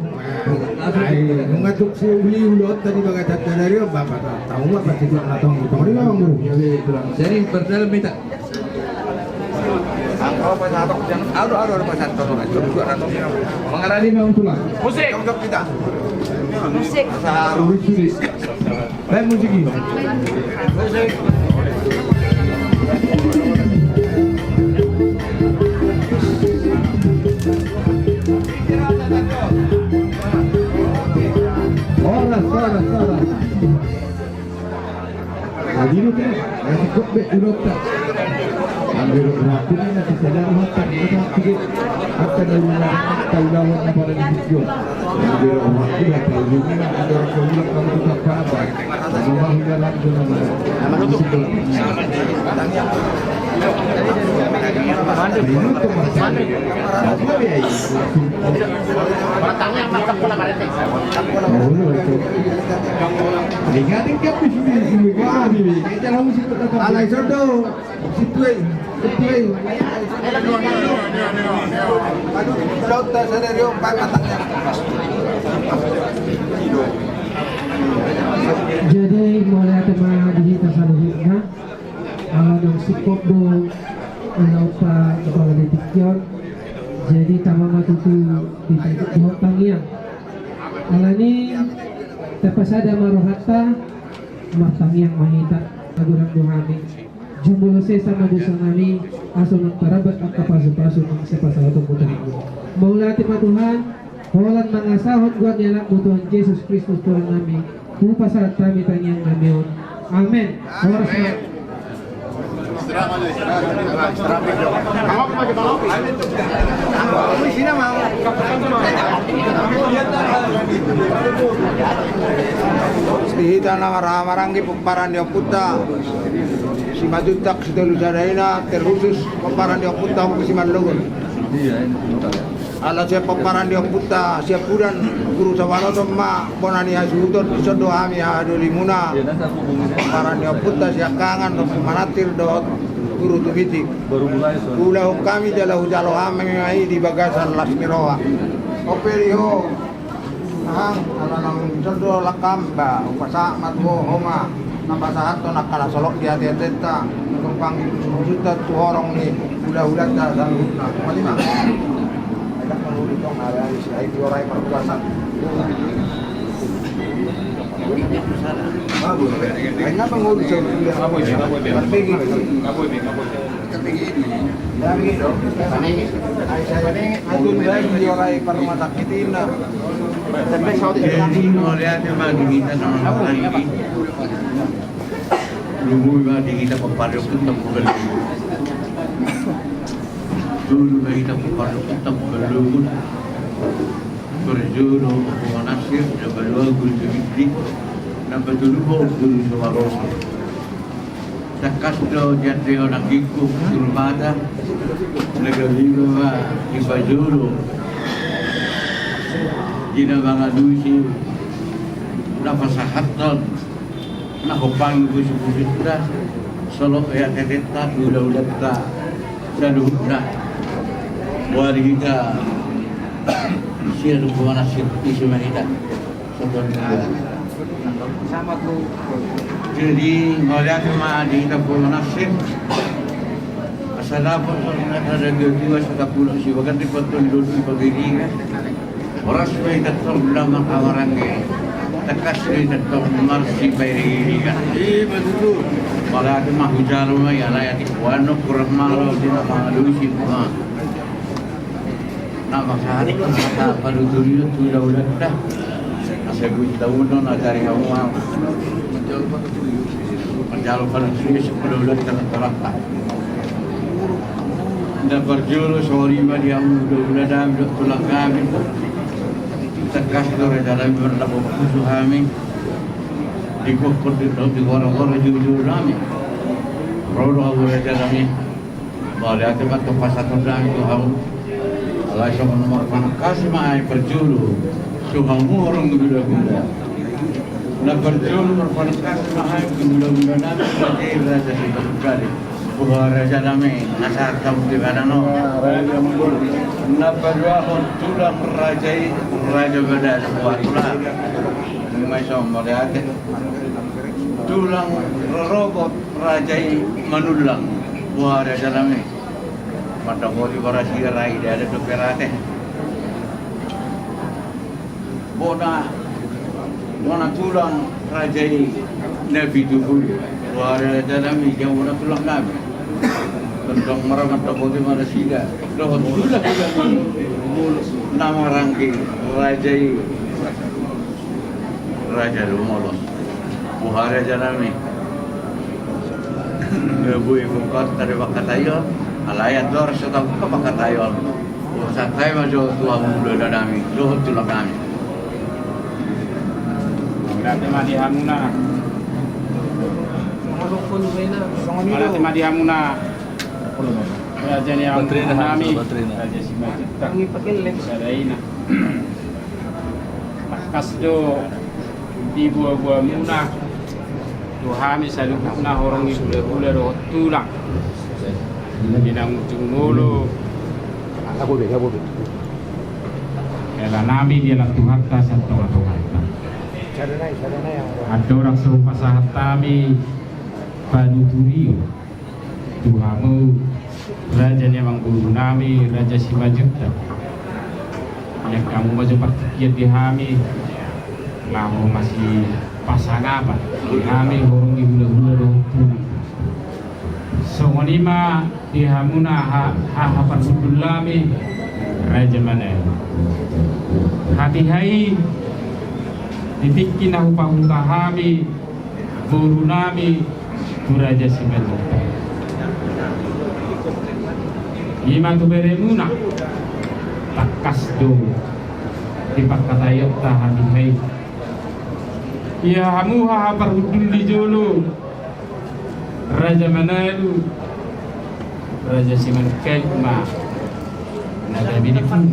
Mengatuk si beli ulot tadi bagai tata dari bapak tahu nggak pasti bilang atau ini memang baru. Jadi berdalam minta. Kalau pasatok yang ada pasatok juga rano mengarani memang tulang musik untuk kita musik baik musik ini musik Oras. Adilu kan, nasi kopi urut. Ambil rapi ni nanti saya dah makan kita sikit akan ada taulawan apa lagi video. Ambil rapi lah tahu ni ada orang kulit kalau kita apa. Semua hilang dalam menutup. Jadi mulai tema digital selanjutnya yang support do menaupa kepala detikyon jadi tamama tutu di hotangian alani tapasada marohata matangian mahita agurang duhami jumlah sama dosa nami asunang parabat at kapasu-pasu ng sepasawatong putang maulati pa Tuhan holan mga sahod guan niya Tuhan Jesus Kristus Tuhan nami upasa kami tanyang namion amen. Sihita na marang-maranggi pamparan di Puta si Majutak si Telujadaina terkhusus pamparan di Puta ko si Manlugon ala siya pamparan di Puta siya pudan guru sawano ma bonani hasuton isodo ami adoli muna pamparan di Puta siya kangan do manatir do guru tubitik baru mulai ulah kami jalo ami di bagasan Lasmiroa operiho hang ala nang isodo lakamba upasa matmo homa napasahat to nakalasolok di hati-hati ta kempang juta tu orang ni udah dah lalu nak mati mah ada penghuni tong ada si ai orang perkuasaan bagus hanya pengurus sudah apa ini ya begitu adun lagi orang rumah sakit ini sampai saudi jadi melihat memang kita nama lagi dulu kita pepaduk kita bukan dulu kita pepaduk kita bukan berjuru menasir dan berdua guru jadi nampak dulu guru sewaros takas do jadi orang giku surmada negeri gua di bajuru jina bangadusi napasahatan nakopang busu-busu sudah solo ya teteta udah tak saduhna buat kita siapa tu nasib isu mereka sama tu jadi melihat cuma di dapur nasib asal dapat ada dua sudah pulau si bahkan di betul dulu di pagi kan orang supaya tetap lama kawaran ke tekas tetap marsi bayar kan betul malah tu mah hujan rumah ya lah ya di wano kurang malu di nama lusi nama sehari kata baru dulu tu udah saya gue tahu non dari kamu menjauh pada sini sebelum terletak dan berjuru sorry dia udah dah pulang kami tekas dari dalam berlaku khusus kami di kokor di orang-orang jujur kami produk berada kami boleh tempat pasar terdang itu kamu Allah sama nomor kasih mai berjuru suhamu orang gula-gula na berjuru berpanakas mai gula-gula nami sebagai raja sekali raja nami asal kamu di mana no na berdua tulang raja beda sebuah tulang mai sama lihat tulang robot raja manulang raja nami pada bodi barasi rai dia ada doperate bona tulang raja nabi dulu wara dalam yang bona tulang nabi tentang meramat bodi barasi dia doh tulang nama rangki raja lumolos buhara jalami bu ibu kota dari Bakatayon alayat dor sudah ke Bakatayon usah saya maju tuang muda nami doh tulang kami berarti madi hamuna berarti madi hamuna raja yang kami raja Simajita sadaina kasdo di buah-buah munah tuhami salukna orang gula-gula do tulang binang tungulu ela nami dia la Tuhan ta satu Tuhan ada orang serupa kami panuturio Tuhamu raja yang guru nami raja Simajita yang kamu maju pertikian di kami kamu masih pasangan apa kami orang gula-gula tulang songonima di hamuna hahapan sudulami raja mana hati-hati ditikin aku panggungka kami guru nami raja Simajita iman tu beremuna takas do dipakatayot ta hati-hati ya hamu hahapar hudul di jolo raja Manado raja Simalukal ma naga bini pun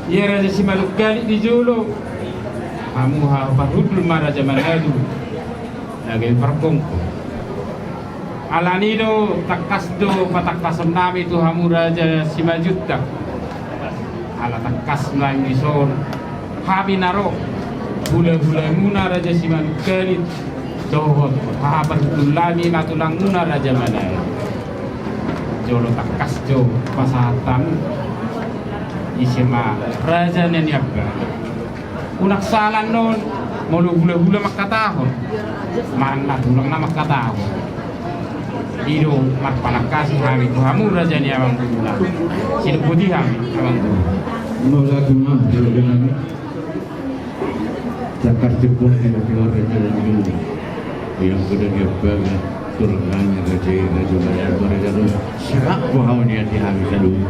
ya raja Simalukal di jolo hamu hahapar hudul ma raja Manado naga perkong alanido takas do patakasam nami tu hamu raja Simajita ala takas melayang di son habi naro Hula-hula muna raja Simalukal Dohot habar tulami matulang una raja mana jolo takas jo pasatan isema raja neniaga unak salan non mulu hula makatahon mana tulang nama katahon ido mat panakas hami kamu raja ni amang tulang sini putih hami amang tulang Mula cuma dengan Jakarta pun keluar raja ini yang sudah dia bagi turunannya raja mereka tu siapa kau ni di habis dulu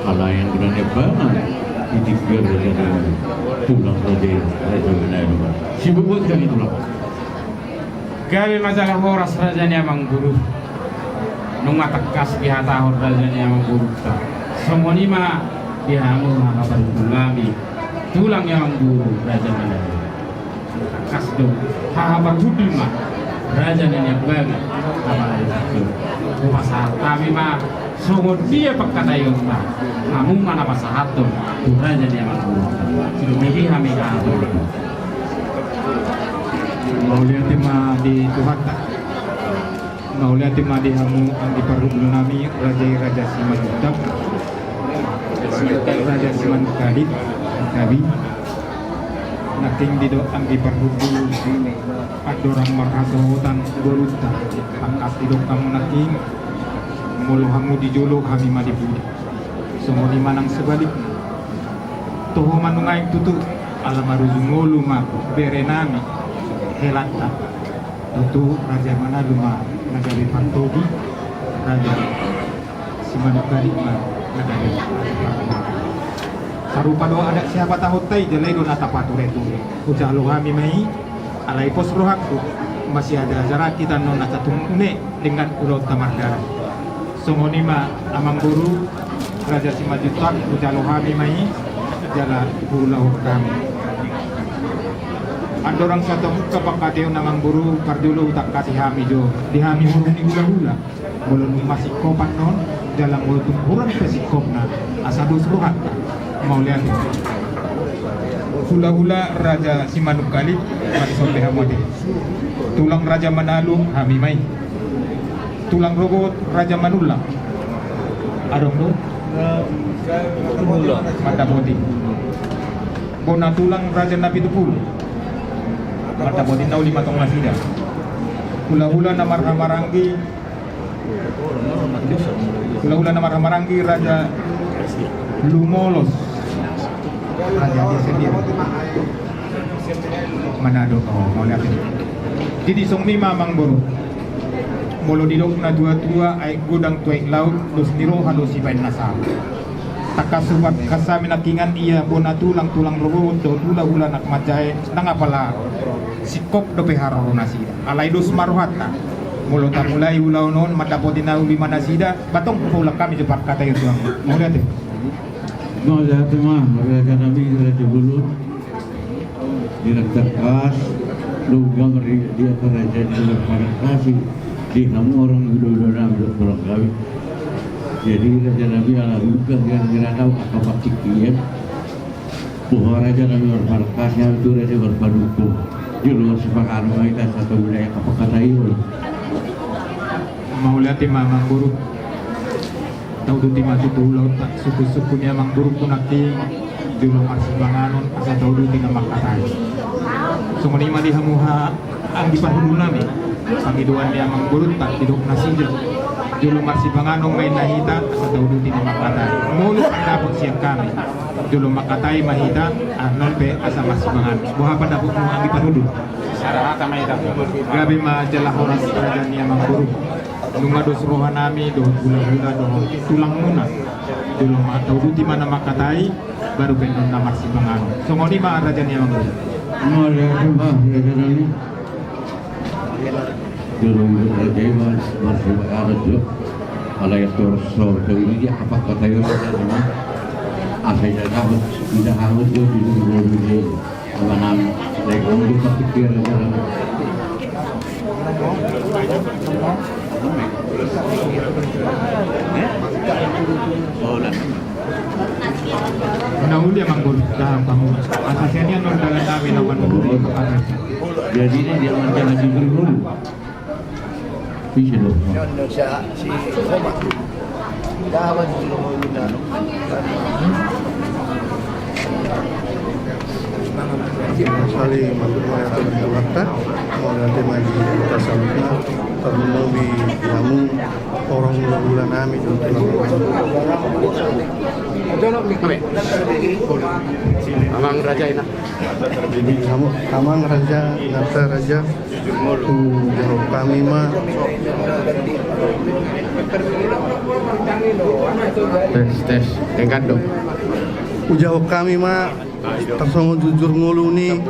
kalau yang sudah dia bagi itu biar raja tulang raja mana sibuk buat kan itulah kali masalah horas raja ni amang guru nunga takas pihata horas raja ni amang guru semua ni mah dihamu kapan tulami tulang yang guru raja mana kasdo hahabar hudul mah raja nenek bagi apa itu pasal kami mah semua dia perkataan mah kamu mana pasal itu raja nenek guru jadi kami kado mau lihat tema di Tuhan tak mau lihat tema di hamu di parhudul nami raja Simanjuntak Raja Simanjuntak Kabi naking didoang di parhudul adorang marhasotan boruta angkas didok kamu naking mulu hamu dijolo kami madibudi semua di manang sebalik toho manungaing tutu alamaruzungolu ma berenami helata tutu raja mana luma nagari pantogi raja Simanjuntak ma nagari sarupa doa ada siapa tahu tay jelai don atapatu retu ujalo kami mai alai pos rohakku masih ada acara kita nona satu une dengan pulau Tamargara songonima amang guru raja Simanjuntak ujalo kami mai jala pulau kami andorang satu kapakateo namang guru kardulu tak kasih hami jo di hami hurun di hula-hula belum masih kopan non dalam mulut kurang pesikopna asadus rohat mau lihat hula-hula raja Simanukali mati sampai hamode tulang raja Manalung hami mai tulang robot raja Manula adong do mata bodi bona tulang raja Nabi Tupul mata bodi nau 5 tong masida hula-hula namar hamarangi hula-hula namar hamarangi raja Lumolos raja dia sendiri Manado mau lihat ini jadi song ni mamang boru molo didok na dua ay gudang tuig laut dos niro halos si bain nasa takasubat kasami nakingan iya bona tulang robo do hula nak majay nangapala sikop do peharo nasida alay dos maruhata molo ta mulai ulaw non matapotina uli manasida batong pula kami cepat kata itu mau lihat mau lihat mah mereka nabi raja bulut direktas lugam dia kerajaan di Barat Kasih di kamu orang dulu orang kami jadi raja nabi ala bukan kira-kira tahu apa pakcik dia bahwa raja nabi Barat Kasih itu raja berpaduku di luar sepakat mereka satu wilayah apa kata itu mau lihat mamang guru tahu tu timatu pulau tak suku-sukunya mang guru punakti julu masih banganon asa tahu tu tinggal makatai semua lima di hamuha ang di parhudul nami pangiduan dia mang guru tak didok nasija julu masih banganon main nahita asa tahu tu tinggal makatai mulu dapat siang kami julu makatai mahita non pe asa masih banganon buah apa dapat mu ang di parhudul sarata mahita gabi majalah horas kerajaan yang mang guru lunga dos rohanami do gula-gula do tulang muna dulu atau di mana makatai baru benon namar si pangan songoni ma raja ni amang mau lihat mah raja nabi dulu raja masih ada tu alay torso tu ini dia apa kata itu raja asal tahu tidak harus tu di dulu apa nama lagi kita pikir raja Nah, udah mang guru dalam kamu asasinya non dalam nabi nawan guru Jadi ini dia macam lagi berguru. Bisa dong. Indonesia si Koma. Dapat dulu kita. Sali mantul maya terbentukata, mau nanti maju kita salutna, termenuhi namu orang mula-mula nami untuk Amang Raja enak. Amang Raja, Nata Raja, jauh kami mah. Tes, engkat dong. Ujau kami mah tersongo jujur ngulu ni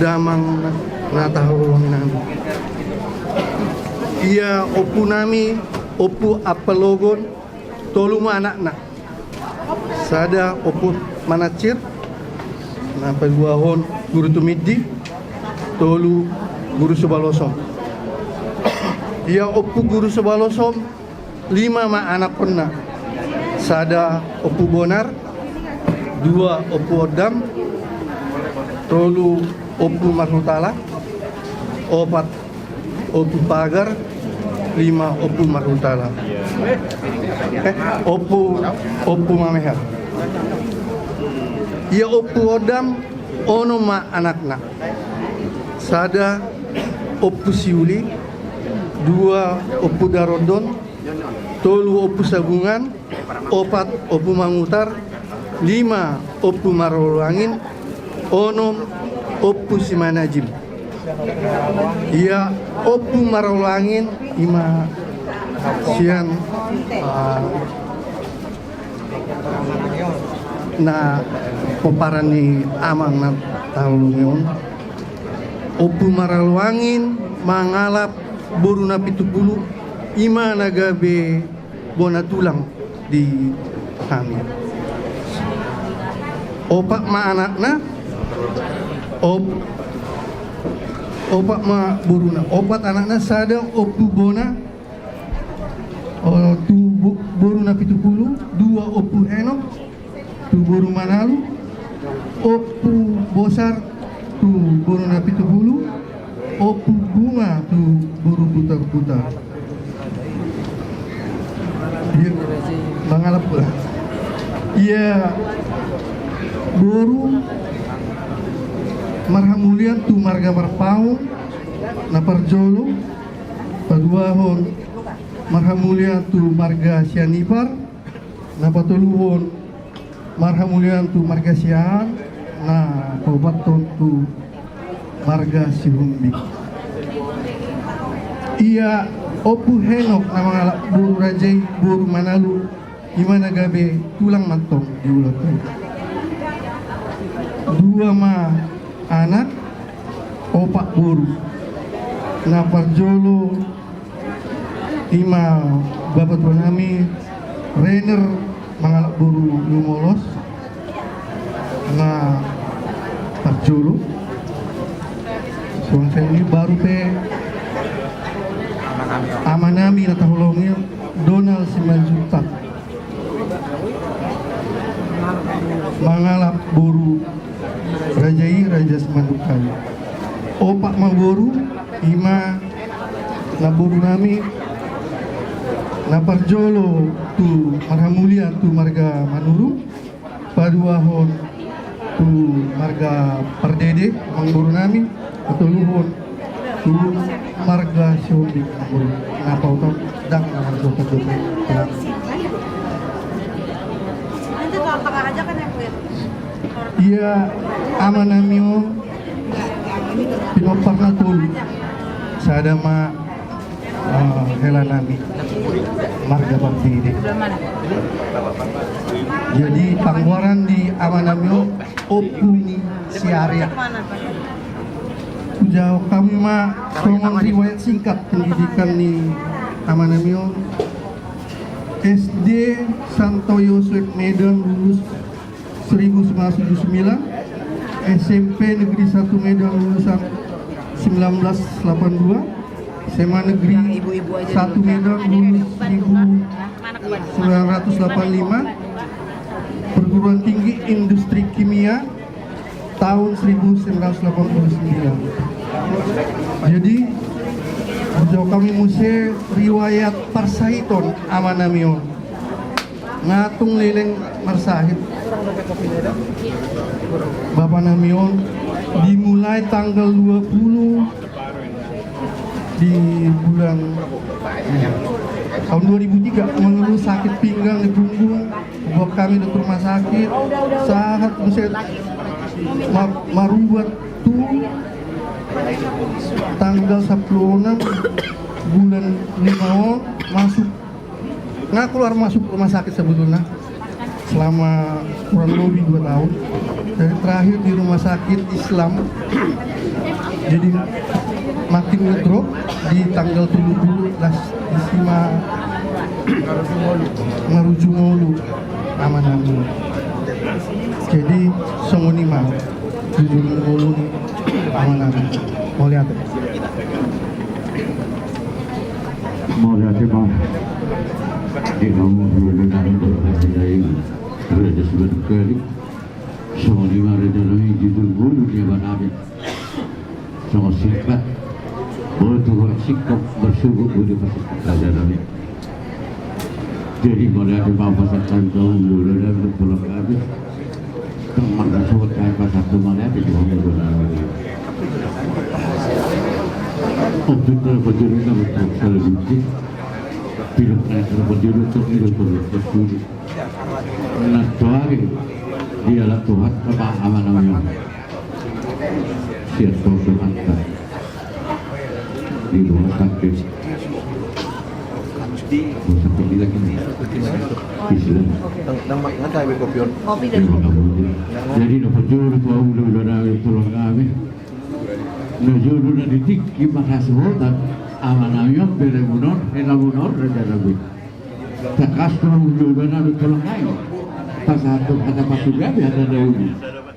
damang na tahu nami. Iya opu nami, opu apalogon, tolu ma anak-anak. Sada opu manacir, na paguahon guru tumidi, tolu guru subalosom. Iya opu guru subalosom, 5 ma anak pernah. Sada opu bonar, 2 opu odam, tolu opu marhutala, 4 opu pagar, 5 opu marhutala, opu mameher. Ia opu odam ono ma anakna. Sada opu siuli, 2 opu darodon, tolu opu sagungan, 4 opu mangutar, 5 opu marolangin, onom opu simanajim. Ia opu marolangin ima sian na peparani amang na talungion. Opu marolangin mangalap boruna 70 ima nagabe bona tulang di kami. Opak ma anakna, opak ma buruna, 4 anakna sada opu bona, tu boruna 70, 2 opu henok, tu boru manalu, opu bosar, tu boruna 70, opu bunga, tu boru putar-putar. Dia mangalap pula. Ia boru marhamulian tu marga marpau na parjolo, paduahon marhamulian tu marga sianipar, na patuluhon marhamulian tu marga siaan, na paubaton tu marga sihumbik. Ia opu henok na mga buru rajay, buru manalu, imana gabe tulang mantong di ulat. 2 ma anak, 4 buru. Na parjolo, 5 babat nami, Rainer mga buru lumolos, na parjolo. So saya ini baru pe amanami na tahulongnya Donald Simanjuntak mangalap buru Rajai Raja Semandukai. Opak maboru 5 na buru nami na parjolo tu marhamulia tu marga manuru, paduahon tu marga pardede mangburu nami, atuluhon tu marga siudik mangburu na pautot dang na marga dope. Ia amanamio pinopar na tul sa adama helanami marga pardede. Jadi pangwaran di amanamio opuni siaria. Jauh kami mah songon riwayat singkat pendidikan di amanamio. SD Santo Yosef Medan lulus 1979, SMP Negeri 1 Medan lulusan 1982, SMA Negeri 1 Medan lulus 1985, perguruan tinggi Industri Kimia tahun 1989. Jadi jo kami muse riwayat Parsaiton amanamion ngatung leleng marsahid Bapak Namion dimulai tanggal 20 di bulan tahun 2003 mengeluh sakit pinggang di punggung, bawa kami ke rumah sakit sangat mesti marubat tuh tanggal 16 bulan 5 masuk keluar masuk rumah sakit sebetulnya selama kurang lebih 2 tahun. Dari terakhir di rumah sakit Islam jadi makin ngedrop di tanggal 17 di Sima Marujungolu aman-aman. Jadi songoni mau di Marujungolu aman-aman. Mau lihat mau di nomor dengan berkali Raja Seberkali sama lima Raja Nabi judul bulu dia Nabi sama singkat boleh sikap bersungguh budi Raja Nabi. Jadi boleh ada bapak tentang dulu dan bertolak habis teman tersebut kayak pasal tu malah di bawah dulu. Untuk berjurus untuk selebriti film yang berjudul itu berjudul nah Tuhan dialah Tuhan apa aman-aman siap Tuhan di luar takdir seperti lagi Islam jadi berjudul Tuhan dulu dari tolong kami berjudul dari tinggi maka sebutan aman-aman beremunor elamunor Raja Nabi takas tuh udah tolong ayo pas satu kata pasukan ada daunnya